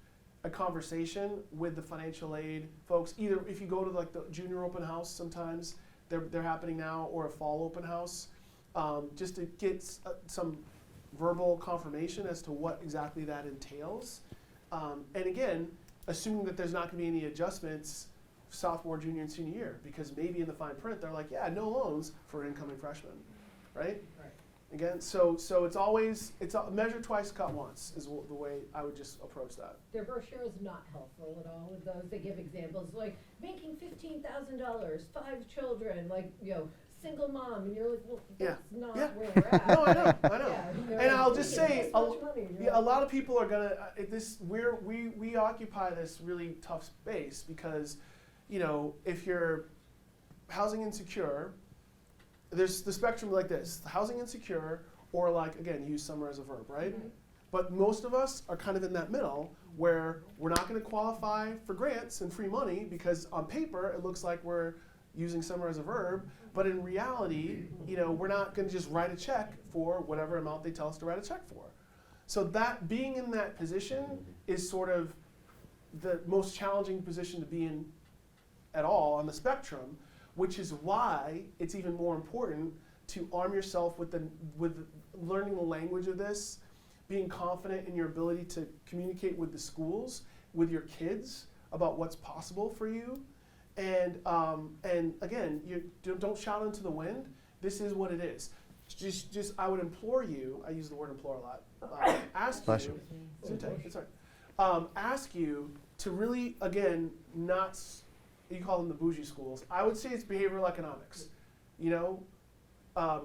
a conversation with the financial aid folks. Either if you go to like the junior open house, sometimes they're happening now, or a fall open house, just to get some verbal confirmation as to what exactly that entails. And again, assuming that there's not going to be any adjustments sophomore, junior, and senior year, because maybe in the fine print they're like, yeah, no loans for incoming freshmen, right? Right. Again, so it's always measure twice, cut once is the way I would just approach that. Their brochure is not helpful at all with those. They give examples like making $15,000, 5 children, like, you know, single mom, and you're like, well, that's not Yeah. where we're at. No, I know. Yeah, you know, And I'll like, just making say, this much money, and you're yeah, a like, lot of people are gonna we occupy this really tough space because, you know, if you're housing insecure, there's the spectrum like this: housing insecure, or like, again, use summer as a verb, right? Mhm. But most of us are kind of in that middle where we're not going to qualify for grants and free money because on paper it looks like we're using summer as a verb, but in reality, you know, we're not going to just write a check for whatever amount they tell us to write a check for. So that being in that position is sort of the most challenging position to be in at all on the spectrum, which is why it's even more important to arm yourself with learning the language of this, being confident in your ability to communicate with the schools, with your kids about what's possible for you, and again, you don't shout into the wind. This is what it is. Just I would implore you. I use the word implore a lot. Ask Bless you. you. It's all right. Ask you to really, again, not. You call them the bougie schools. I would say it's behavioral economics. You know,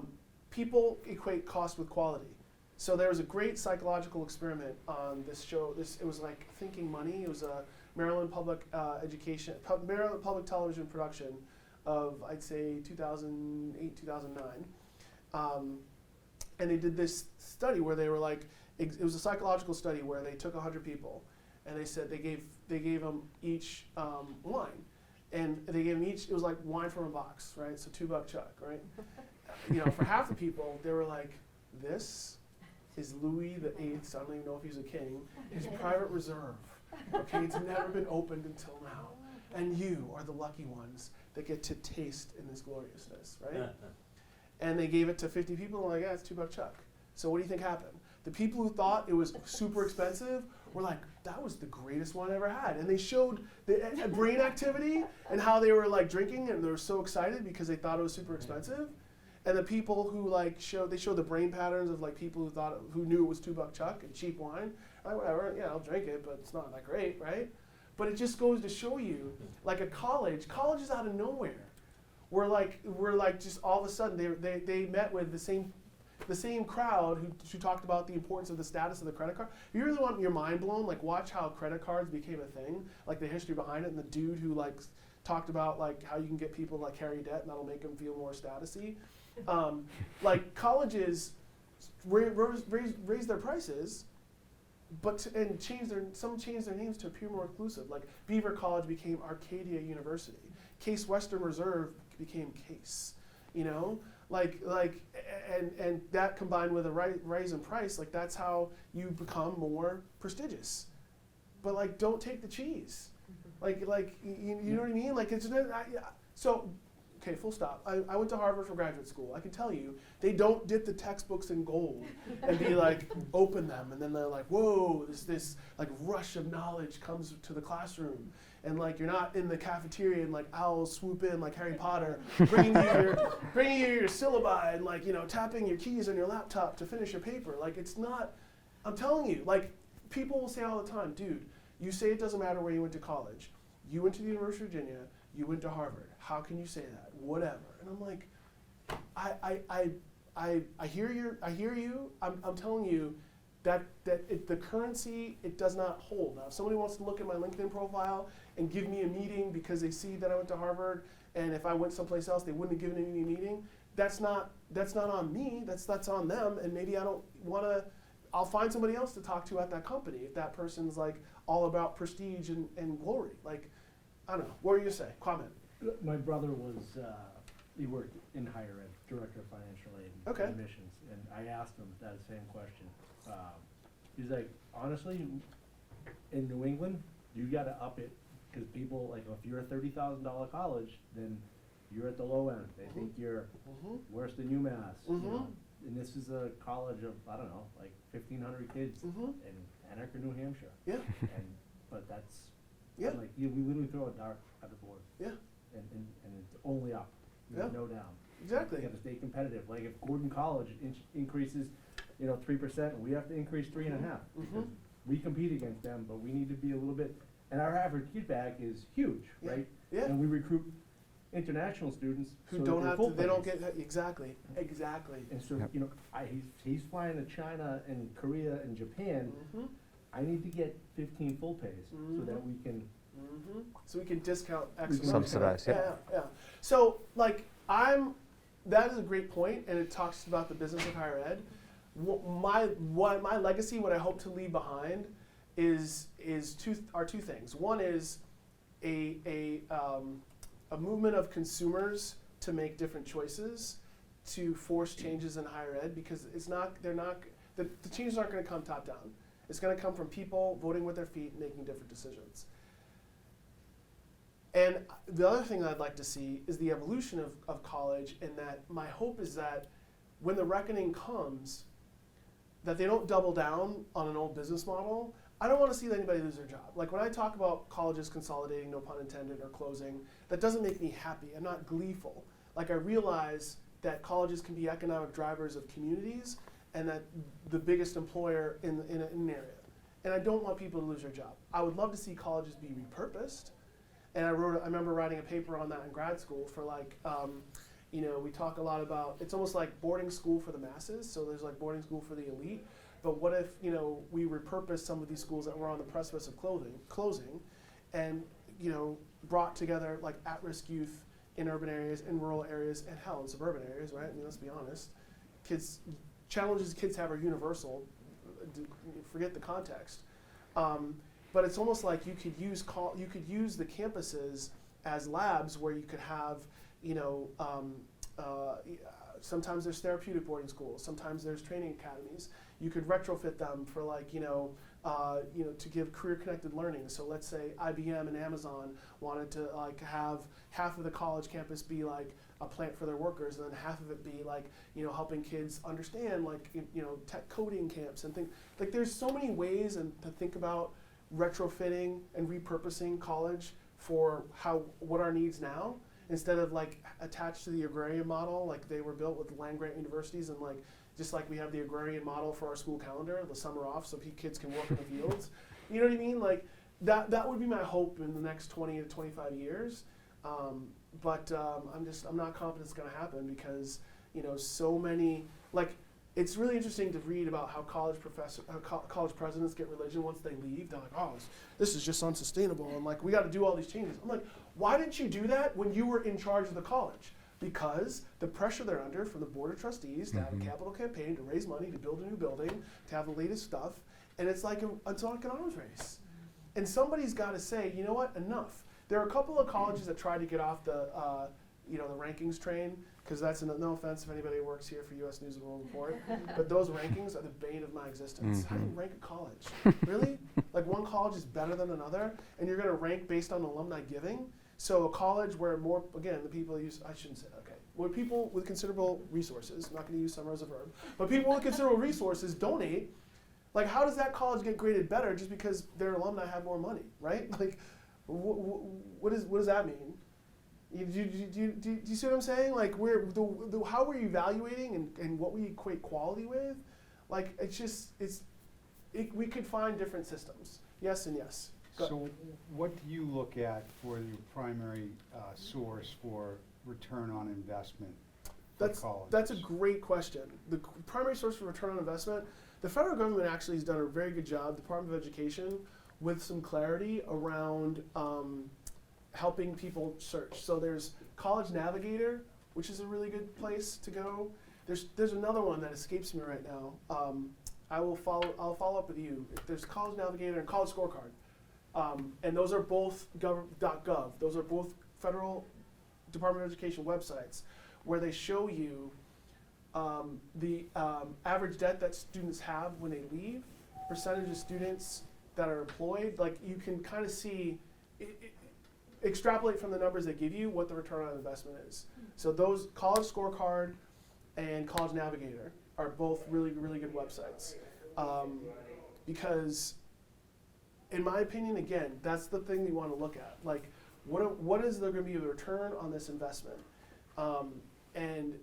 people equate cost with quality. So there was a great psychological experiment on this show. It was like Thinking Money. It was a Maryland Public Maryland Public Television production of, I'd say, 2008, 2009. And they did this study where they were like, it was a psychological study where they took 100 people, and they said they gave them each wine. And they gave them each, it was like wine from a box, right? So $2 chuck, right? You know, for half the people, they were like, this is Louis the Eighth, I don't even know if he's a king, his private reserve. Okay, it's never been opened until now. And you are the lucky ones that get to taste in this gloriousness, right? And they gave it to 50 people, and like, yeah, it's $2 chuck. So what do you think happened? The people who thought it was super expensive were like, that was the greatest one I ever had. And they showed the brain activity and how they were like drinking, and they were so excited because they thought it was super expensive. And the people who like showed the brain patterns of like people who knew it was $2 chuck and cheap wine. Like, whatever, yeah, I'll drink it, but it's not that great, right? But it just goes to show you, like a college is out of nowhere. We're like just all of a sudden they met with the same crowd who talked about the importance of the status of the credit card. If you really want your mind blown, like watch how credit cards became a thing, like the history behind it, and the dude who like talked about like how you can get people to like carry debt and that'll make them feel more statusy. Like colleges raise their prices, but some change their names to appear more inclusive. Like Beaver College became Arcadia University. Case Western Reserve became Case. You know, and that combined with a rise in price, like that's how you become more prestigious. But like, don't take the cheese. Like you know what I mean? Like it's so. Okay, full stop. I went to Harvard for graduate school. I can tell you, they don't dip the textbooks in gold and be like, open them, and then they're like, whoa, this like rush of knowledge comes to the classroom, and like you're not in the cafeteria and like owls swoop in like Harry Potter, bringing you your syllabi and like, you know, tapping your keys on your laptop to finish your paper. Like it's not. I'm telling you, like people will say all the time, dude, you say it doesn't matter where you went to college. You went to the University of Virginia. You went to Harvard. How can you say that? Whatever. And I'm like, I hear you. I'm telling you that the currency, it does not hold. Now, if somebody wants to look at my LinkedIn profile and give me a meeting because they see that I went to Harvard, and if I went someplace else, they wouldn't have given me a meeting. That's not on me. That's on them. And maybe I don't want to I'll find somebody else to talk to at that company if that person's like all about prestige and glory. Like, I don't know. What were you gonna say? Comment. My brother was, he worked in higher ed, director of financial aid Okay. and admissions, and I asked him that same question. He's like, honestly, in New England, you gotta up it, cause people, like, if you're a $30,000 college, then you're at the low end. They think you're Mm-hmm. worse than UMass, you Mhm. know? And this is a college of, I don't know, like 1,500 kids Mhm. in Ann Arbor, New Hampshire. Yeah. But that's, Yeah. like, we literally throw a dart at the board. Yeah. And it's only up, Yeah. no down. Exactly. We gotta stay competitive. Like if Gordon College increases, 3%, we have to increase 3.5. Mhm. Because we compete against them, but we need to be a little bit, and our average kickback is huge, Yeah. right? Yeah. And we recruit international students Who so that don't they're have full to, they don't players. get, exactly. Exactly. And so, Yep. he's flying to China and Korea and Japan. Mm-hmm. I need to get 15 full pays so that we can. Mm-hmm. So we can discount X We can amount. Subsidize, yeah. Yeah. So, like, that is a great point, and it talks about the business of higher ed. My legacy, what I hope to leave behind, is two things. One is a movement of consumers to make different choices, to force changes in higher ed, because the changes aren't going to come top down. It's going to come from people voting with their feet and making different decisions. And the other thing I'd like to see is the evolution of college, and that my hope is that when the reckoning comes, that they don't double down on an old business model. I don't want to see anybody lose their job. Like when I talk about colleges consolidating, no pun intended, or closing, that doesn't make me happy. I'm not gleeful. Like I realize that colleges can be economic drivers of communities, and that the biggest employer in an area. And I don't want people to lose their job. I would love to see colleges be repurposed. And I remember writing a paper on that in grad school for like, we talk a lot about, it's almost like boarding school for the masses. So there's like boarding school for the elite. But what if, we repurpose some of these schools that were on the precipice of closing and, brought together like at-risk youth in urban areas, in rural areas, and hell, in suburban areas, right? I mean, let's be honest. Challenges kids have are universal. Forget the context. But it's almost like you could use the campuses as labs where you could have, sometimes there's therapeutic boarding schools, sometimes there's training academies. You could retrofit them for like, to give career-connected learning. So let's say IBM and Amazon wanted to like have half of the college campus be like a plant for their workers, and then half of it be like, helping kids understand like, tech coding camps and things. Like there's so many ways to think about retrofitting and repurposing college for what our needs now, instead of like attached to the agrarian model, like they were built with land-grant universities, and like just like we have the agrarian model for our school calendar, the summer off, so kids can work in the fields. You know what I mean? Like that would be my hope in the next 20 to 25 years. But I'm not confident it's going to happen because so many like. It's really interesting to read about how college presidents get religion once they leave. They're like, oh, this is just unsustainable, and like we got to do all these changes. I'm like, why didn't you do that when you were in charge of the college? Because the pressure they're under from the board of trustees to have a capital campaign, to raise money, to build a new building, to have the latest stuff, and it's like an arms race. And somebody's got to say, you know what, enough. There are a couple of colleges that tried to get off the rankings train, because that's no offense if anybody works here for U.S. News and World Report, but those rankings are the bane of my existence. How do you rank a college? Really? Like one college is better than another, and you're going to rank based on alumni giving? So a college where the people where people with considerable resources, I'm not going to use summer as a verb, but people with considerable resources donate, like how does that college get graded better just because their alumni have more money, right? Like, what does that mean? Do you see what I'm saying? Like, how we're evaluating and what we equate quality with, like we could find different systems. Yes and yes. So what do you look at for your primary source for return on investment for colleges? That's a great question. The primary source for return on investment, the federal government actually has done a very good job, the Department of Education, with some clarity around helping people search. So there's College Navigator, which is a really good place to go. There's another one that escapes me right now. I'll follow up with you. There's College Navigator and College Scorecard. And those are both gov.gov. Those are both federal Department of Education websites where they show you the average debt that students have when they leave, percentage of students that are employed. Like you can kind of see, extrapolate from the numbers they give you what the return on investment is. So those College Scorecard and College Navigator are both really, really good websites. Because in my opinion, again, that's the thing you want to look at. Like, what is there going to be a return on this investment? And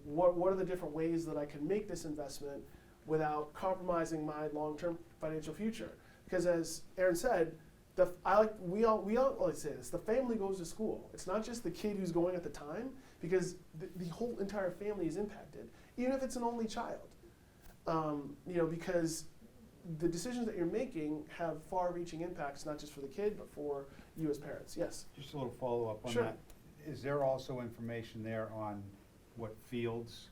what are the different ways that I can make this investment without compromising my long-term financial future? Because as Aaron said, we all like to say this: the family goes to school. It's not just the kid who's going at the time, because the whole entire family is impacted, even if it's an only child. Because the decisions that you're making have far-reaching impacts, not just for the kid, but for you as parents. Yes? Just a little follow-up on Sure. that. Is there also information there on what fields?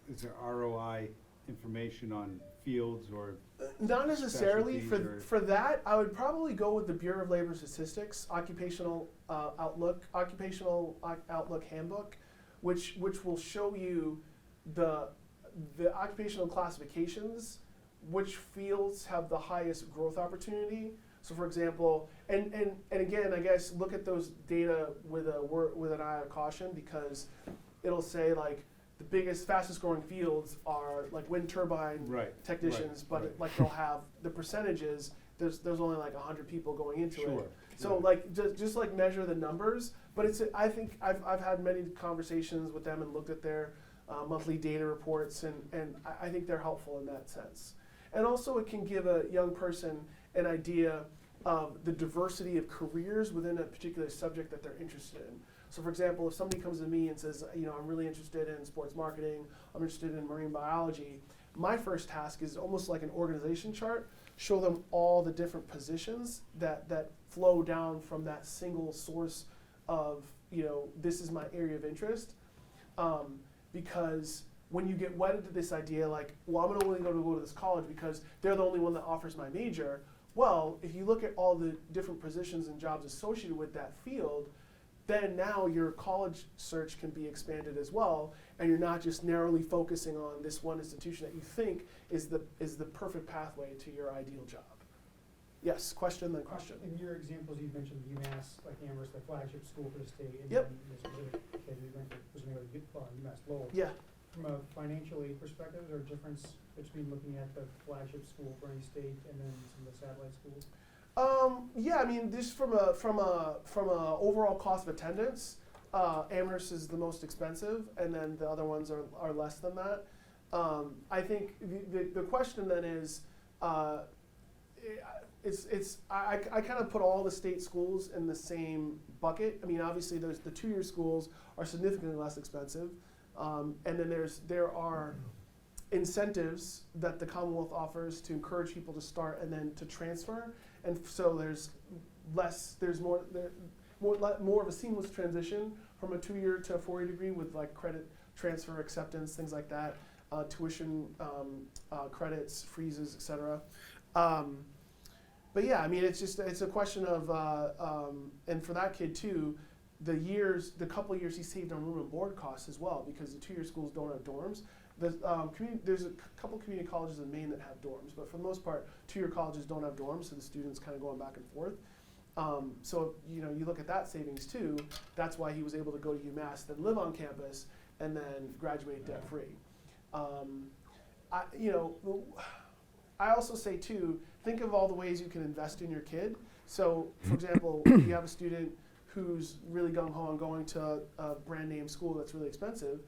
Is there ROI information on fields or? Not necessarily. Specialties For that, I would probably go with the Bureau of Labor Statistics Occupational Outlook Handbook, which will show you the occupational classifications, which fields have the highest growth opportunity. So, for example, and again, I guess look at those data with an eye of caution, because it'll say like the biggest, fastest growing fields are like wind turbine technicians, but like they'll have the percentages. There's only like 100 people going into it. So like just like measure the numbers. But I think I've had many conversations with them and looked at their monthly data reports, and I think they're helpful in that sense. And also it can give a young person an idea of the diversity of careers within a particular subject that they're interested in. So for example, if somebody comes to me and says, I'm really interested in sports marketing, I'm interested in marine biology, my first task is almost like an organization chart, show them all the different positions that flow down from that single source of, this is my area of interest. Because when you get wedded to this idea, like, well, I'm only going to go to this college because they're the only one that offers my major. Well, if you look at all the different positions and jobs associated with that field, then now your college search can be expanded as well, and you're not just narrowly focusing on this one institution that you think is the perfect pathway to your ideal job. Yes, question, then question. In your examples, you mentioned UMass, like Amherst, the flagship school for the state, and Yep. then there's a kid who was going to go to UMass Lowell. Yeah. From a financial aid perspective, is there a difference between looking at the flagship school for any state and then some of the satellite schools? Yeah, I mean, just from a overall cost of attendance, Amherst is the most expensive, and then the other ones are less than that. I think the question then is, I kind of put all the state schools in the same bucket. I mean, obviously, the 2-year schools are significantly less expensive, and then there are incentives that the Commonwealth offers to encourage people to start and then to transfer, and so there's more of a seamless transition from a 2-year to a 4-year degree with like credit transfer, acceptance, things like that, tuition credits, freezes, etc. But yeah, I mean, it's a question of, and for that kid too, the couple of years he saved on room and board costs as well, because the 2-year schools don't have dorms. There's a couple community colleges in Maine that have dorms, but for the most part, 2-year colleges don't have dorms, so the students kind of going back and forth. So you look at that savings too. That's why he was able to go to UMass, then live on campus, and then graduate debt free. I also say too, think of all the ways you can invest in your kid. So, for example, if you have a student who's really gung-ho on going to a brand name school that's really expensive,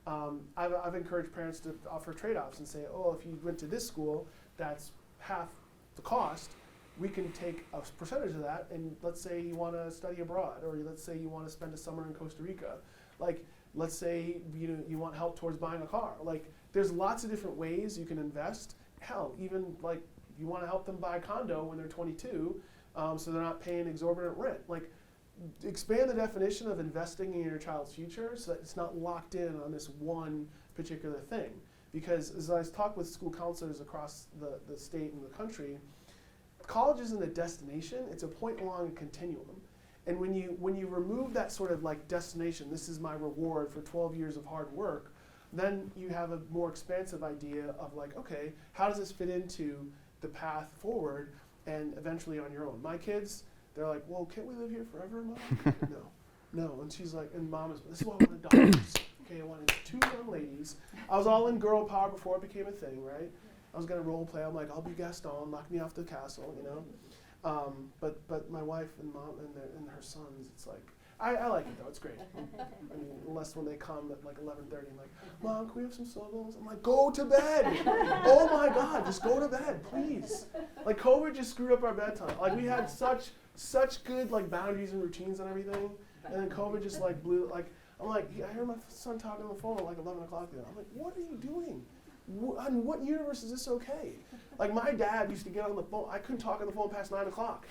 I've encouraged parents to offer trade-offs and say, if you went to this school that's half the cost, we can take a percentage of that, and let's say you want to study abroad, or let's say you want to spend a summer in Costa Rica. Like, let's say you want help towards buying a car. Like, there's lots of different ways you can invest. Hell, even like you want to help them buy a condo when they're 22, so they're not paying exorbitant rent. Like, expand the definition of investing in your child's future so that it's not locked in on this one particular thing. because as I talk with school counselors across the state and the country, college isn't a destination, it's a point along a continuum. And when you remove that sort of like destination, this is my reward for 12 years of hard work, then you have a more expansive idea of like, okay, how does this fit into the path forward and eventually on your own? My kids, they're like, well, can't we live here forever, Mom? No. And she's like, and Mom is, this is what I wanted daughters. Okay, I wanted 2 young ladies. I was all in girl power before it became a thing, right? I was gonna role play. I'm like, I'll be Gaston, knock me off the castle, you know. But my wife and Mom and her sons, it's like, I like it though. It's great. I mean, unless when they come at like 11:30, I'm like, Mom, can we have some snuggles? I'm like, go to bed. Oh my God, just go to bed, please. Like COVID just screwed up our bedtime. Like we had such good like boundaries and routines and everything, and then COVID just like blew. Like I'm like, I heard my son talking on the phone at like 11 o'clock. I'm like, what are you doing? In what universe is this okay? Like my dad used to get on the phone. I couldn't talk on the phone past 9 o'clock.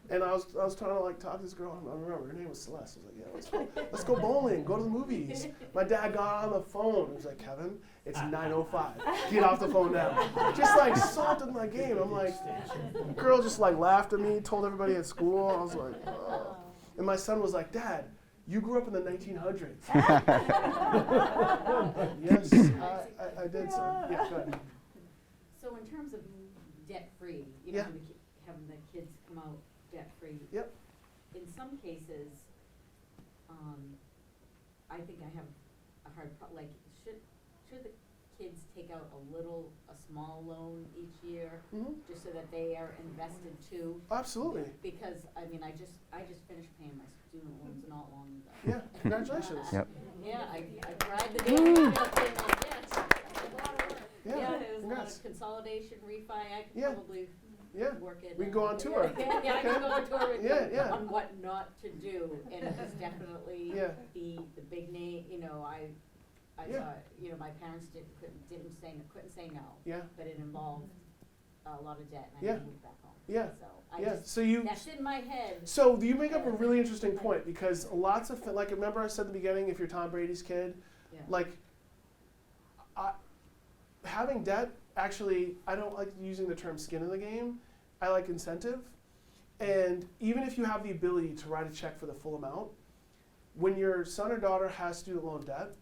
And I was trying to like talk to this girl. I remember her name was Celeste. I was like, yeah, let's go bowling, go to the movies. My dad got on the phone. He was like, Kevin, it's 9:05. Get off the phone now. Just like salted my game. I'm like, the girl just like laughed at me, told everybody at school. I was like, oh. And my son was like, Dad, you grew up in the 1900s. Yes, I did, son. Yeah, go ahead. So in terms of debt-free, you Yeah. know, having the kids come out debt-free. Yep. In some cases, I think I have a hard like, should the kids take out a small loan each year, Mhm. just so that they are invested too? Absolutely. Because, I mean, I just finished paying my student loans not long ago. Yeah, congratulations. Yep. Yeah, I tried the game, you know, saying like, yes, Yeah, yeah, it was a lot congrats. of consolidation, refi, I could Yeah. probably Yeah, work it. we can go on tour. Yeah, I can go on tour with Yeah, you yeah. on what not to do, and it was definitely Yeah. the big name, you know, I Yeah. thought, you know, my parents couldn't say no, Yeah, but it involved a lot of debt, and I Yeah. had to move back home. yeah, So I yeah. just, So you, that's in my head. so you make up a really interesting point because lots of like remember I said at the beginning, if you're Tom Brady's kid, Yeah. like having debt. Actually, I don't like using the term skin in the game. I like incentive. And even if you have the ability to write a check for the full amount, when your son or daughter has student loan debt,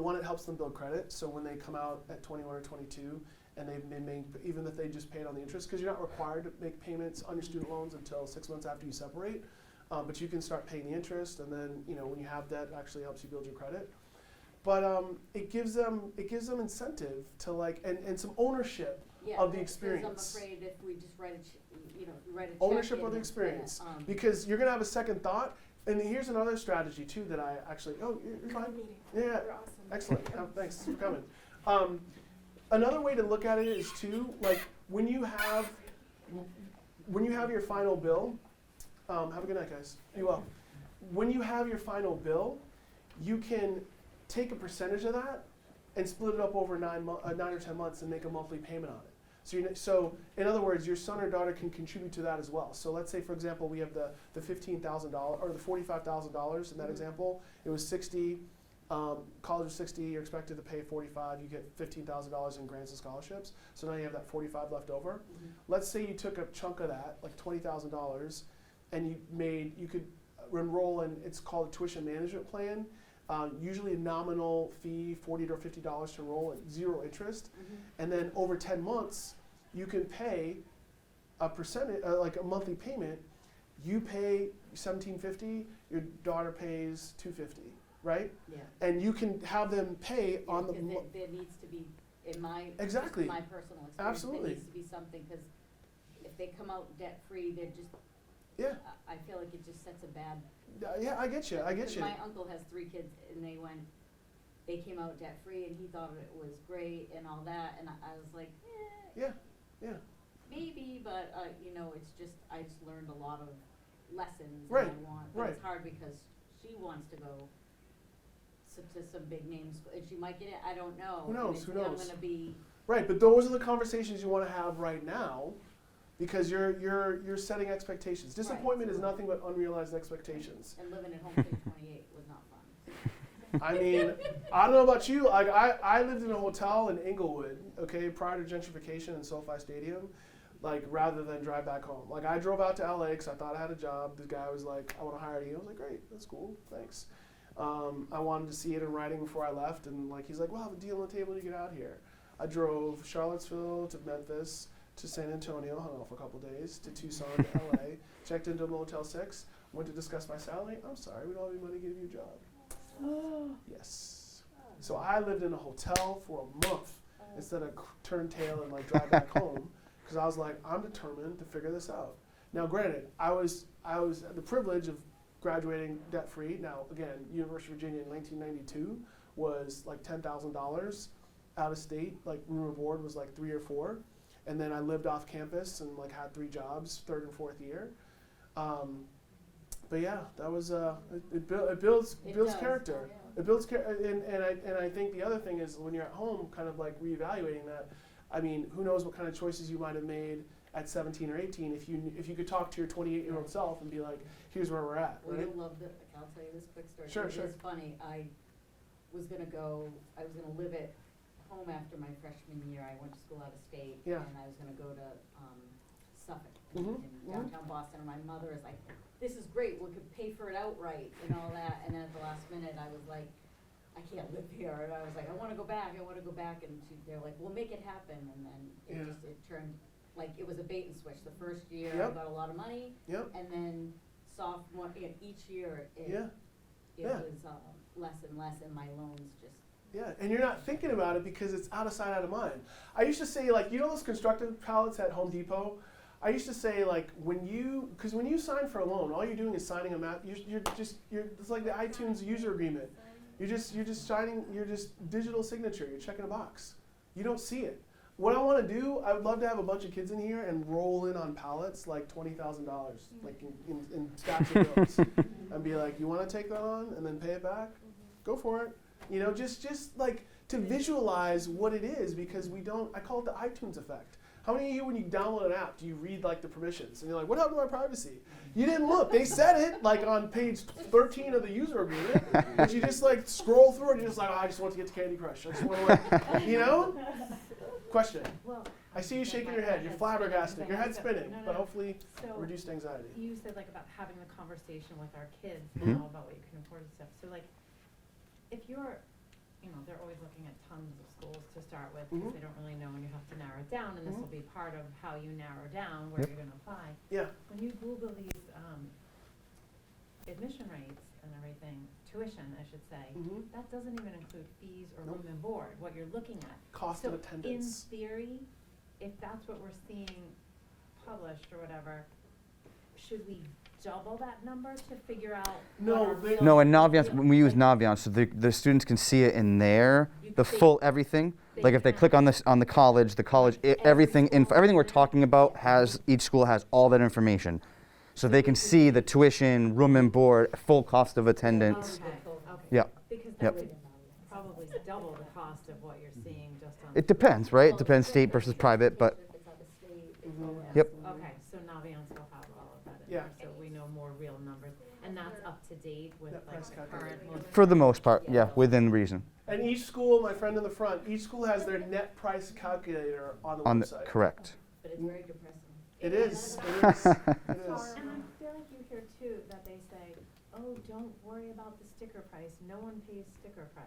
one, it helps them build credit. So when they come out at 21 or 22, and they've been made, even if they just paid on the interest, because you're not required to make payments on your student loans until 6 months after you separate, but you can start paying the interest, and then when you have debt, it actually helps you build your credit. But it gives them incentive to like and some ownership Yeah, of the because experience. I'm afraid if we just write a check. Ownership in of the it, experience, yeah, because you're gonna have a second thought. And here's another strategy too that I actually. Oh, you're fine. Yeah, You're awesome. excellent. Thanks for coming. Another way to look at it is too like when you have your final bill. Have a good night, guys. Be well. When you have your final bill, you can take a percentage of that and split it up over 9 or 10 months and make a monthly payment on it. So in other words, your son or daughter can contribute to that as well. So let's say, for example, we have the $15,000 or the $45,000 in that example. It was 60. College was 60. You're expected to pay 45. You get $15,000 in grants and scholarships. So now you have that 45 left over. Mhm. Let's say you took a chunk of that, like $20,000, and you could enroll in. It's called a tuition management plan. Usually a nominal fee, $40 or $50 to enroll at 0 interest. Mhm. And then over 10 months, you can pay a percentage, like a monthly payment. You pay $1,750, your daughter pays $250, right? Yeah. And you can have them pay on the. Because there needs to be, in my, Exactly. my personal experience, Absolutely. there needs to be something, because if they come out debt-free, they're just, Yeah, I feel like it just sets a bad. yeah, I get you. Because my uncle has 3 kids, and they came out debt-free, and he thought it was great and all that, and I was like, Yeah, yeah. maybe, but, it's just, I just learned a lot of lessons. Right, And but right. it's hard because she wants to go to some big names, and she might get it, I don't know. Who knows, And who I'm knows? gonna be, Right, but those are the conversations you want to have right now, because you're setting expectations. Disappointment is nothing but unrealized expectations. and living at home till 28 was not fun. I mean, I don't know about you. Like I lived in a hotel in Inglewood, okay, prior to gentrification in SoFi Stadium, like rather than drive back home. Like I drove out to LA because I thought I had a job. The guy was like, "I want to hire you." I was like, "Great, that's cool, thanks." I wanted to see it in writing before I left, and like he's like, "Well, I have a deal on the table to get out here." I drove Charlottesville to Memphis to San Antonio, hung out for a couple days, to Tucson to LA, checked into Motel 6, went to discuss my salary. I'm sorry, we don't have any money to give you a job. Yes. So I lived in a hotel for a month instead of turn tail and like drive back home because I was like, I'm determined to figure this out. Now, granted, I was had the privilege of graduating debt free. Now, again, University of Virginia in 1992 was like $10,000 out of state. Like room and board was like 3 or 4, and then I lived off campus and like had 3 jobs, 3rd and 4th year. But yeah, that was it builds does, character. oh, yeah. It builds and I think the other thing is when you're at home, kind of like reevaluating that. I mean, who knows what kind of choices you might have made at 17 or 18 if you could talk to your 28-year-old self and be like, here's where we're at. Well, Right? you'll love that. I'll tell you this quick story. Sure, It's sure. funny. I was gonna live at home after my freshman year. I went to school out of state, Yeah. and I was gonna go to Suffolk Mhm, in downtown Boston. And my mother is like, "This is great. We could pay for it outright and all that." And then at the last minute, I was like, "I can't live here." And I was like, "I want to go back. I want to go back." And they're like, "We'll make it happen." And then it turned like it was a bait and switch. The first year I Yep. got a lot of money, Yep. and then sophomore each year it Yeah. Yeah. was less and less, and my loans just. Yeah, and you're not thinking about it because it's out of sight, out of mind. I used to say, like, you know those constructive pallets at Home Depot? I used to say, like, when you sign for a loan, all you're doing is signing a map. It's like the iTunes user agreement. You're just digital signature. You're checking a box. You don't see it. What I want to do, I would love to have a bunch of kids in here and roll in on pallets like $20,000, like in stacks of bills, and be like, you want to take that on and then pay it back? Go for it. You know, just like to visualize what it is, because we don't. I call it the iTunes effect. How many of you, when you download an app, do you read like the permissions and you're like, what happened to my privacy? You didn't look. They said it like on page 13 of the user agreement, but you just like scroll through it. You're just like, oh, I just want to get to Candy Crush. I just want to, you know. Question. Well, I see you shaking your head. You're flabbergasted. Your head's spinning, No, no. but hopefully So reduced anxiety. you said like about having the conversation with our kids Mhm. now about what you can afford and stuff. So like, if you're, they're always looking at tons of schools to start with because Mhm. they don't really know, and you have to narrow it down, and this Mhm. will be part of how you narrow down where Yep. you're going to apply. Yeah. When you Google these admission rates and everything, tuition, I should say, Mm-hmm. that doesn't even include fees or Nope. room and board. What you're looking at. Cost of attendance. In theory, if that's what we're seeing published or whatever, should we double that number to figure out No, what our they- real- No, in Naviance, real- when we use like, Naviance, so the students can see it in there, You- the they- full everything. they Like if they can. click on this on the college, everything school everything we're has it. talking about has each school has all that information, so they can see the tuition, room and board, full cost of attendance. Okay, okay. Yeah. Because Yep. that would probably double the cost of what you're seeing just on. It depends, right? It depends state versus private, but If it's out of state, it's Mhm. all that. Yep. Okay, so Naviance will have all of that in Yeah. there, so we know more real numbers. And that's up to date with That like price calculator. current. most- for the most part, yeah, within reason. And each school, my friend in the front, each school has their net price calculator on the On the website. correct. But it's very depressing. It is. It is. It is. And I feel like you hear too that they say, oh, don't worry about the sticker price, no one pays sticker price.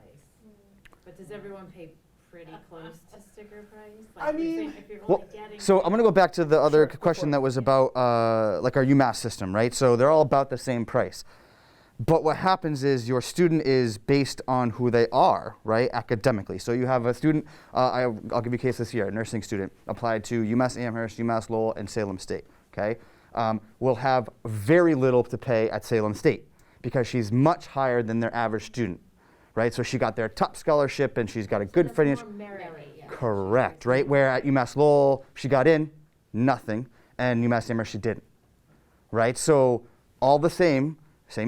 But does everyone pay pretty close to sticker price? I Like, you're mean- saying if you're Well, only getting. So I'm gonna go back to the other Sure, go question for it. that was about like our UMass system, right? So they're all about the same price. But what happens is your student is based on who they are, right, academically. So you have a student, I'll give you a case this year, a nursing student applied to UMass Amherst, UMass Lowell, and Salem State, okay? Will have very little to pay at Salem State because she's much higher than their average student, right? So she got their top scholarship and she's got a good financial. Merit, Yeah. Correct, right? Where at UMass Lowell, she got in, nothing, and UMass Amherst, she didn't, right? So all the same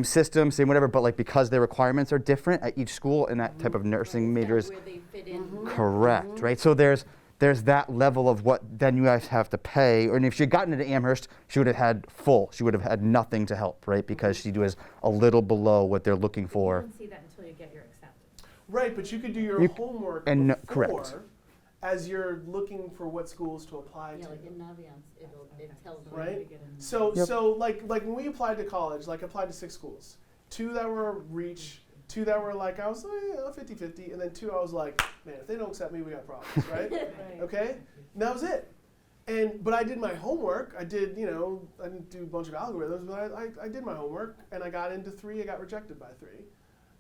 system, same whatever, but like because their requirements are different at each school and that type of nursing majors, Where they fit in. correct, right? So there's that level of what then you guys have to pay, and if she had gotten into Amherst, she would have had full, she would have had nothing to help, right? Because she was a little below what they're looking You for. don't see that until you get your acceptance. Right, but you could do your You- homework and no- before, correct. as you're looking for what schools to apply Yeah, to. like in Naviance, it tells you Right? to get in. So, Yep. so like when we applied to college, like applied to 6 schools, 2 that were reach, 2 that were like, I was like 50-50, and then 2 I was like, man, if they don't accept me, we got problems, right? Okay? And that was it. But I did my homework. I did, I didn't do a bunch of algorithms, but I did my homework, and I got into 3. I got rejected by 3.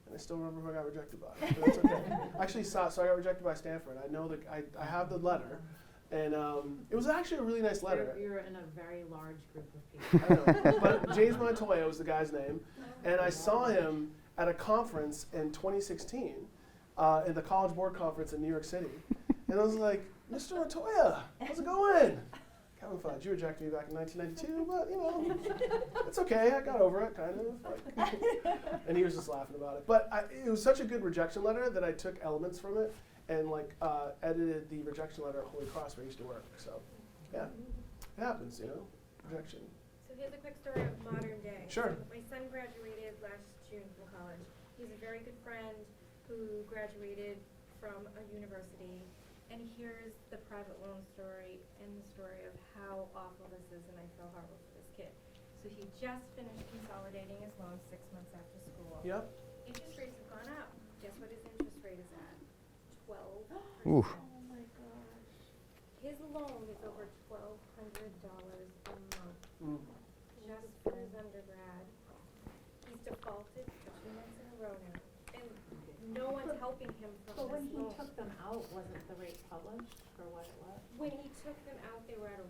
And I still remember who I got rejected by. But that's okay. I actually so I got rejected by Stanford. I know that I have the letter, and it was actually a really nice letter. You're in a very large group of people. I know. But James Montoya was the guy's name, and I saw him at a conference in 2016, in the College Board Conference in New York City, and I was like, Mr. Montoya, how's it going? Kevin Fudge, you rejected me back in 1992, but it's okay. I got over it, kind of. And he was just laughing about it. But it was such a good rejection letter that I took elements from it and edited the rejection letter at Holy Cross where I used to work. So, yeah, it happens, rejection. So here's a quick story of modern day. Sure. So my son graduated last June from college. He's a very good friend who graduated from a university. And here's the private loan story and the story of how awful this is, and I feel horrible for this kid. So he just finished consolidating his loan 6 months after school. Yep. Interest rates have gone up. Guess what his interest rate is at? 12%. Oof. Oh my gosh. His loan is over $1,200 a month. Mm. Just for his undergrad. He's defaulted for 2 months in a row now. And no one's helping him from But when this he loan. took them out, wasn't the rate published for what it was? When he took them out, they were at a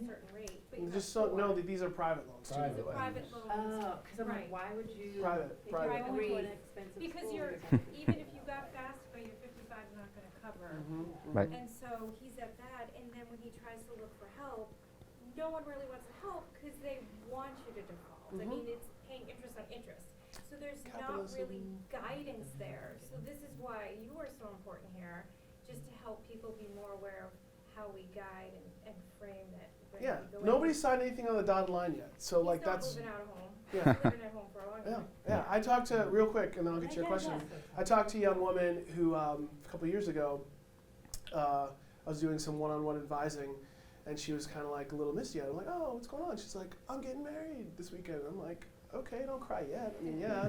certain rate. But you Just have so know four. that these are private loans, too. by Private. the The way. private loans. Oh, because I'm Right. like, why would you? Private. If Private. you're going to Private. an expensive Because school, you're, gonna- even if you got FAFSA, your 55 is not gonna cover. Right. And so he's at that, and then when he tries to look for help, no one really wants to help because they want you to default. I Mhm. mean, it's paying interest on interest. So there's not really guidance there. So this is why you are so important here, just to help people be more aware of how we guide and frame that. when Yeah. we go in. Nobody signed anything on the dotted line yet. So, He's not that's. moving out of home. Yeah. He's living at home for a long Yeah, time. yeah. I talked to, real quick, and then I'll get to your question. I talked to a young woman who, a couple of years ago, I was doing some one-on-one advising, and she was kind of like a little misty. I'm like, oh, what's going on? She's like, I'm getting married this weekend. I'm like, okay, don't cry yet. I mean, yeah,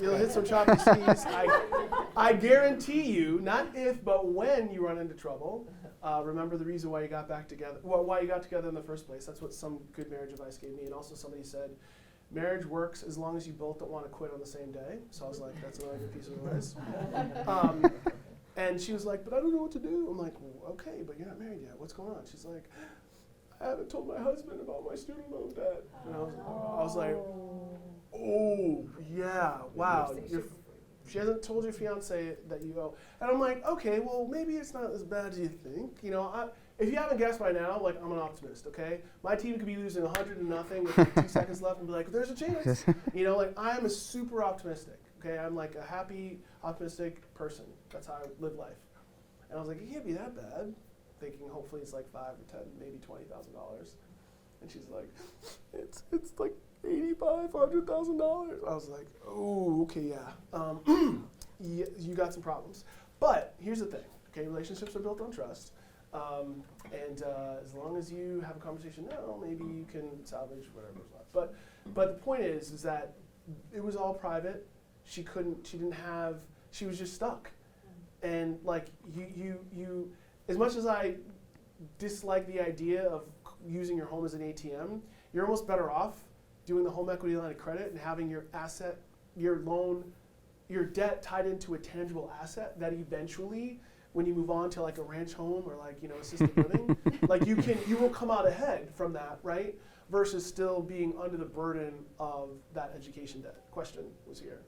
you'll hit some choppy seas. I guarantee you, not if, but when you run into trouble, remember the reason why you got back together, why you got together in the first place. That's what some good marriage advice gave me. And also somebody said, marriage works as long as you both don't want to quit on the same day. So I was like, that's another good piece of advice. And she was like, but I don't know what to do. I'm like, well, okay, but you're not married yet. What's going on? She's like, I haven't told my husband about my student loan debt. And I was like, oh, yeah, wow. She hasn't told your fiance that you owe. And I'm like, okay, well, maybe it's not as bad as you think. If you haven't guessed by now, I'm an optimist, okay? My team could be losing 100-0 with 2 seconds left and be like, there's a chance. I'm a super optimistic, okay? I'm like a happy, optimistic person. That's how I live life. And I was like, it can't be that bad. Thinking hopefully it's like $5,000 or $10,000, maybe $20,000. And she's like, it's like $85,000, $100,000. I was like, oh, okay, yeah. Yeah, you got some problems. But here's the thing, okay? Relationships are built on trust. And as long as you have a conversation now, maybe you can salvage whatever's left. But the point is that it was all private. She was just stuck. And you as much as I dislike the idea of using your home as an ATM, you're almost better off doing the home equity line of credit and having your asset, your loan, your debt tied into a tangible asset that eventually, when you move on to like a ranch home or assisted living, you will come out ahead from that, right? Versus still being under the burden of that education debt. Question was here.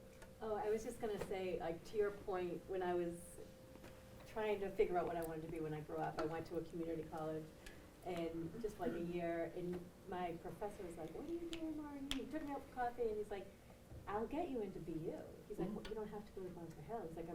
Oh, I was just gonna say, to your point, when I was trying to figure out what I wanted to be when I grew up, I went to a community college, and just for like a year, and my professor was like, what are you doing, Lauren? He took me out for coffee, and he's like, I'll get you into BU. He's like, well, you don't have to go to Bunker Hill. He's like,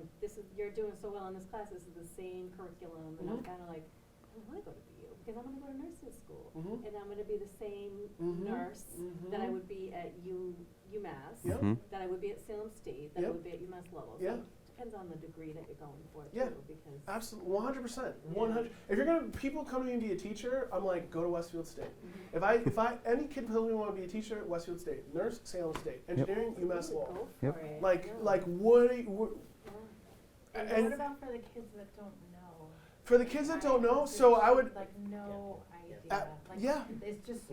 you're doing so well in this class, this is the same curriculum, and I'm kind of like, I don't want to go to BU, because I'm going to go to nursing school, and I'm going to be the same nurse that I would be at UMass, Yep. that I would be at Salem State, that I would be at UMass Lowell. Yeah. So depends on the degree that you're going for Yeah. too, because. Absolutely, 100%, 100. If you're gonna, people come to me to be a teacher, I'm like, go to Westfield State. If I, any kid tells me want to be a teacher, Westfield State. Nurse, Salem State. Engineering, UMass Really Lowell. go for Yep. it, Like, really. like what? Are you, And and what about for the kids that don't know? for the kids that don't know, so I would. Like, no idea, like, Yeah. it's just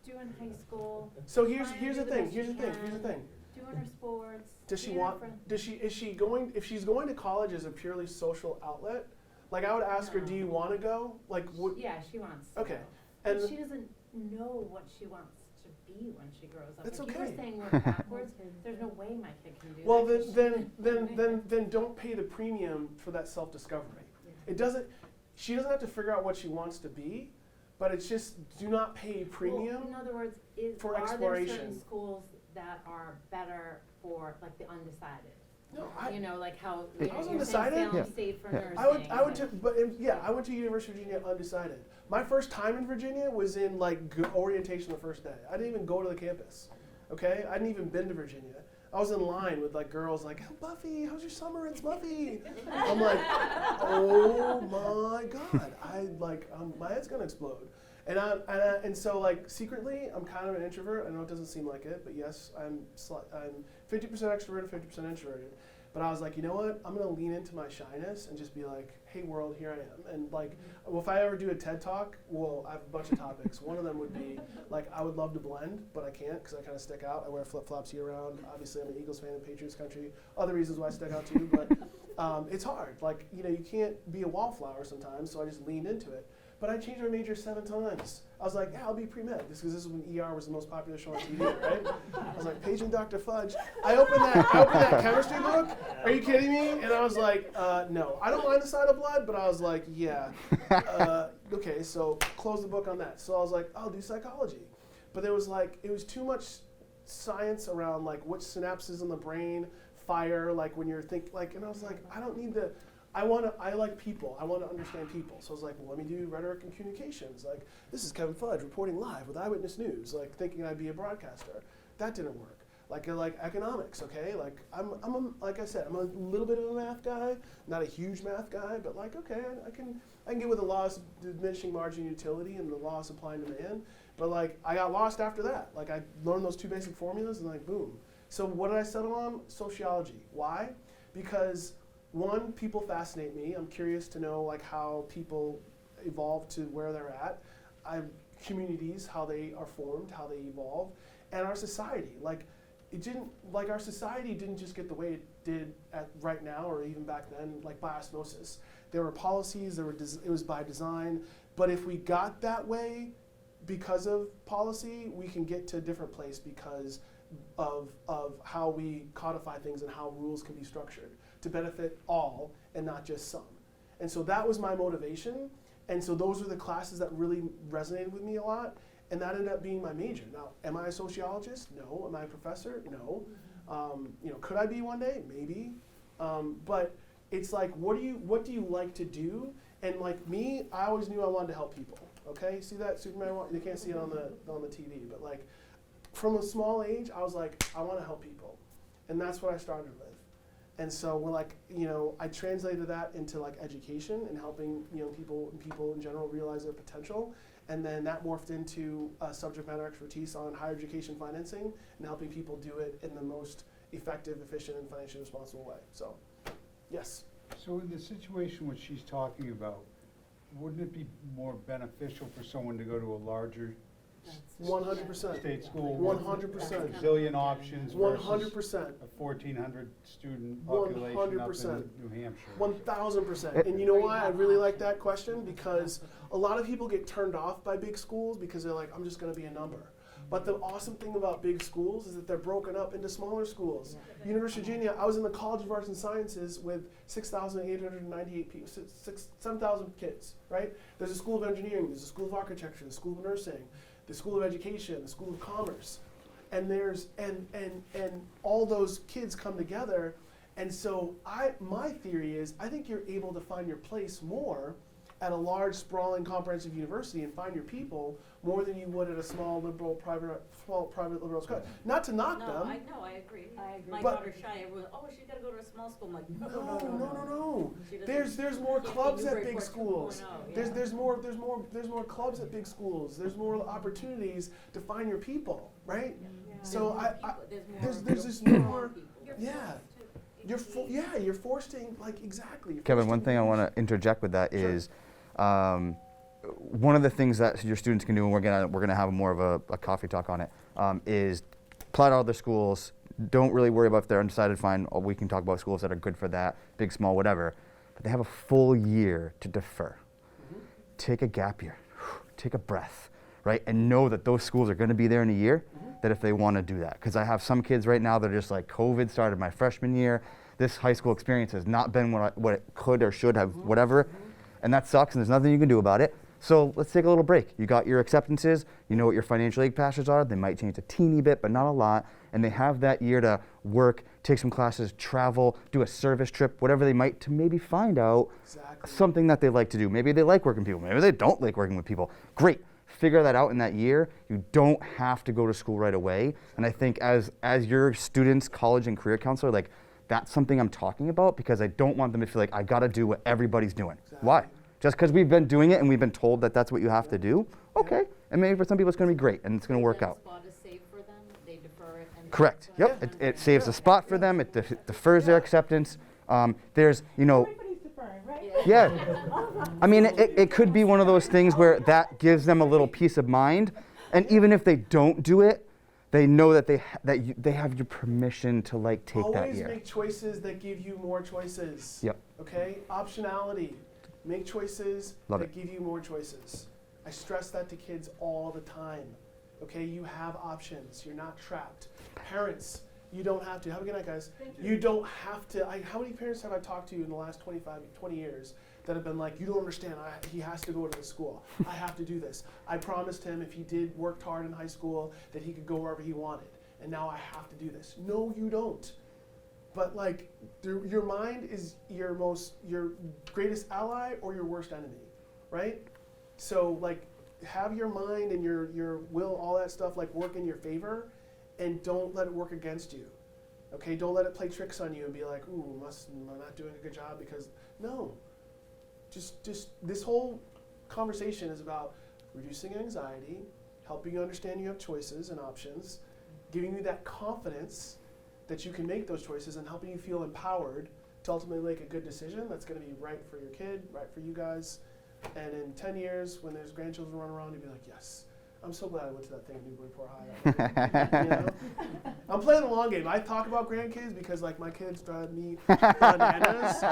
doing high school, So trying to here's do the the thing. best Here's the you thing. Here's the can. thing. doing her sports. Does she being a want? friend. Is she going? If she's going to college as a purely social outlet, like I would ask her, do you want to go? Like, would, Yeah, she wants to okay, go. and But she doesn't know what she wants to be when she grows up. That's If you okay. were saying work backwards, there's no way my kid can do well, that. 'cause then don't pay the premium for that self-discovery. It doesn't. She doesn't have to figure out what she wants to be, but it's just do not pay premium. Well, in other words, for are there exploration. certain schools that are better for like the undecided? No, You know, like how I you know, was you're undecided. saying Salem Yeah. State for Yeah. nursing. I went and- to, but I went to University of Virginia undecided. My first time in Virginia was in like orientation the first day. I didn't even go to the campus. Okay, I hadn't even been to Virginia. I was in line with like girls like, Buffy, how's your summer? It's Buffy. I'm like, oh my god, my head's gonna explode. And so like secretly, I'm kind of an introvert. I know it doesn't seem like it, but yes, I'm 50% extroverted, 50% introverted. But I was like, you know what? I'm gonna lean into my shyness and just be like, hey world, here I am. And like, well, if I ever do a TED talk, well, I have a bunch of topics. One of them would be like, I would love to blend, but I can't because I kind of stick out. I wear flip flops year round. Obviously, I'm an Eagles fan in Patriots country. Other reasons why I stick out too, but it's hard. Like, you know, you can't be a wallflower sometimes. So I just leaned into it. But I changed my major 7 times. I was like, yeah, I'll be pre-med, just because this is when ER was the most popular show on TV, right? I was like, paging Dr. Fudge. I opened that chemistry book. Are you kidding me? And I was like, no. I don't mind the sight of blood, but I was like, yeah. Okay, so close the book on that. So I was like, I'll do psychology. But there was like, it was too much science around like which synapses in the brain fire, like when you're and I was like, I don't need the, I like people. I want to understand people. So I was like, well, let me do rhetoric and communications. Like, this is Kevin Fudge reporting live with Eyewitness News, like thinking I'd be a broadcaster. That didn't work. Like economics, okay? Like like I said, I'm a little bit of a math guy, not a huge math guy, but like, okay, I can get with the laws of diminishing margin utility and the law of supply and demand. But like, I got lost after that. Like, I learned those 2 basic formulas and like, boom. So what did I settle on? Sociology. Why? Because 1, people fascinate me. I'm curious to know like how people evolve to where they're at. Communities, how they are formed, how they evolve, and our society. Like, our society didn't just get the way it did right now or even back then, like by osmosis. There were policies. It was by design. But if we got that way because of policy, we can get to a different place because of how we codify things and how rules can be structured to benefit all and not just some. And so that was my motivation. And so those were the classes that really resonated with me a lot. And that ended up being my major. Now, am I a sociologist? No. Am I a professor? No. Could I be one day? Maybe. But it's like, what do you like to do? And like me, I always knew I wanted to help people. Okay, see that Superman? You can't see it on the TV, but like from a small age, I was like, I want to help people, and that's what I started with. And so we're like, I translated that into like education and helping people in general realize their potential. And then that morphed into subject matter expertise on higher education financing and helping people do it in the most effective, efficient, and financially responsible way. So, yes. So in the situation which she's talking about, wouldn't it be more beneficial for someone to go to a larger 100%. state school? 100%. A zillion options versus 100%. a 1,400 student population up in 100%. New Hampshire? 1,000%. And you know why I really like that question? Because a lot of people get turned off by big schools because they're like, I'm just going to be a number. But the awesome thing about big schools is that they're broken up into smaller schools. University of Virginia, I was in the College of Arts and Sciences with 6,898 people, 7,000 kids, right? There's a School of Engineering, there's a School of Architecture, the School of Nursing, the School of Education, the School of Commerce. And there's and all those kids come together. And so my theory is I think you're able to find your place more at a large, sprawling, comprehensive university and find your people more than you would at a small private liberal school. Not to knock No, them. I know, I agree. My But- daughter's shy, everyone, oh, she's gotta go to a small school, I'm like, No, no. She doesn't- There's more can't be clubs at Newburyport big 2.0, schools. yeah. There's more clubs at big schools. There's more opportunities to find your people, right? So there's just more. Yeah. You're forced to, like, exactly. You're Kevin, forced one to thing I engage. want to interject with that Sure. is one of the things that your students can do, and we're gonna have more of a coffee talk on it, is apply to other schools. Don't really worry about if they're undecided. Fine, we can talk about schools that are good for that, big, small, whatever. But they have a full year to defer. Take a gap year, take a breath, right, and know that those schools are going to be there in a year. That if they want to do that, because I have some kids right now that are just like, COVID started my freshman year. This high school experience has not been what it could or should have, whatever, and that sucks. And there's nothing you can do about it. So let's take a little break. You got your acceptances. You know what your financial aid passes are. They might change a teeny bit, but not a lot. And they have that year to work, take some classes, travel, do a service trip, whatever they might, to maybe find out something that they like to do. Maybe they like working with people. Maybe they don't like working with people. Great. Figure that out in that year. You don't have to go to school right away. And I think as your students, college and career counselor, like, that's something I'm talking about, because I don't want them to feel like I got to do what everybody's doing. Why? Just because we've been doing it and we've been told that that's what you have to do? Okay. And maybe for some people it's going to be great and it's going to work out. Spot is saved for them, they defer it and. Correct. Yep. It saves a spot for them. It defers their acceptance. There's, yeah. I mean, it could be one of those things where that gives them a little peace of mind. And even if they don't do it, they know that they have your permission to, like, take that Always year. make choices that give you more choices. Yep. Okay? Optionality. Make choices Love that it. give you more choices. I stress that to kids all the time. Okay? You have options. You're not trapped. Parents, you don't have to. Have a good night, guys. You don't have to. How many parents have I talked to in the last 20 years that have been like, you don't understand, he has to go to the school. I have to do this. I promised him if he worked hard in high school that he could go wherever he wanted. And now I have to do this. No, you don't. But, like, your mind is your greatest ally or your worst enemy, right? So, like, have your mind and your will, all that stuff, like, work in your favor, and don't let it work against you. Okay, don't let it play tricks on you and be like, ooh, I'm not doing a good job because, no. Just this whole conversation is about reducing anxiety, helping you understand you have choices and options, giving you that confidence that you can make those choices, and helping you feel empowered to ultimately make a good decision that's going to be right for your kid, right for you guys. And in 10 years, when there's grandchildren running around, you'll be like, yes, I'm so glad I went to that thing in Newburyport High. You know? I'm playing the long game. I talk about grandkids because, like, my kids drive me bananas.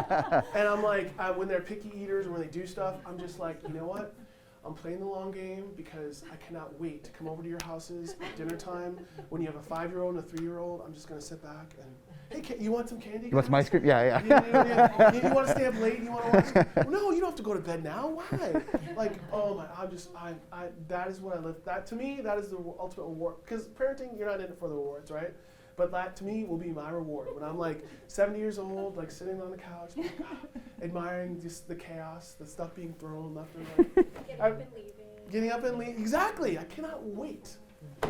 And I'm like, when they're picky eaters or when they do stuff, I'm just like, you know what? I'm playing the long game because I cannot wait to come over to your houses at dinner time. When you have a 5-year-old and a 3-year-old, I'm just going to sit back and, hey, you want some candy? You want some ice cream? Yeah. You want to stay up late? You want to watch? No, you don't have to go to bed now. Why? Like, oh my, that is what I live. That, to me, that is the ultimate reward. Because parenting, you're not in it for the rewards, right? But that, to me, will be my reward. When I'm, like, 70 years old, like, sitting on the couch, like, admiring just the chaos, the stuff being thrown left and right. Getting up and leaving. Getting up and leaving. Exactly. I cannot wait.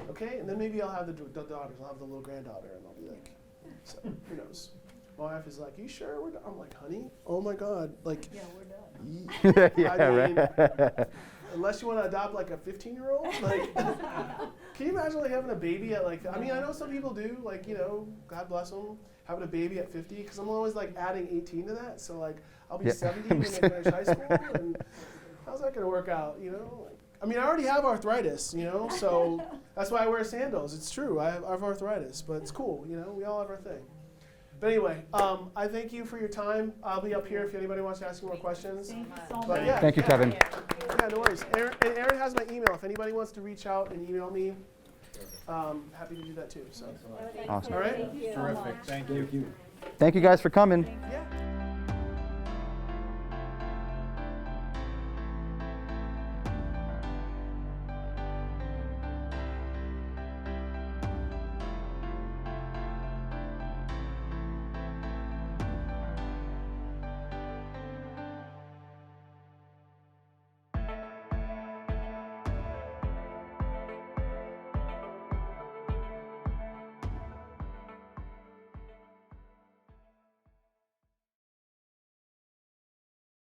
Okay? And then maybe I'll have the daughters. I'll have the little granddaughter, and I'll be like, so, who knows? My wife is like, you sure we're done? I'm like, honey, oh my God. Like, Yeah, we're done. Yeah, I mean, right. unless you want to adopt, like, a 15-year-old, like, can you imagine, like, having a baby at, like, I mean, I know some people do, like, you know, God bless them, having a baby at 50, because I'm always, like, adding 18 to that, so, like, I'll be 70 when they finish high school, and how's that going to work out, you know? Like, I mean, I already have arthritis, you know, so that's why I wear sandals. It's true, I have arthritis, but it's cool, you know, we all have our thing. But anyway, I thank you for your time. I'll be up here if anybody wants to ask you more questions. Thank you so But much. yeah. Thank you, Kevin. Yeah, no worries. Aaron has my email. If anybody wants to reach out and email me, happy to do that too. So, Awesome. all right. Thank you so Terrific, much. thank you. Thank you guys for coming. Yeah.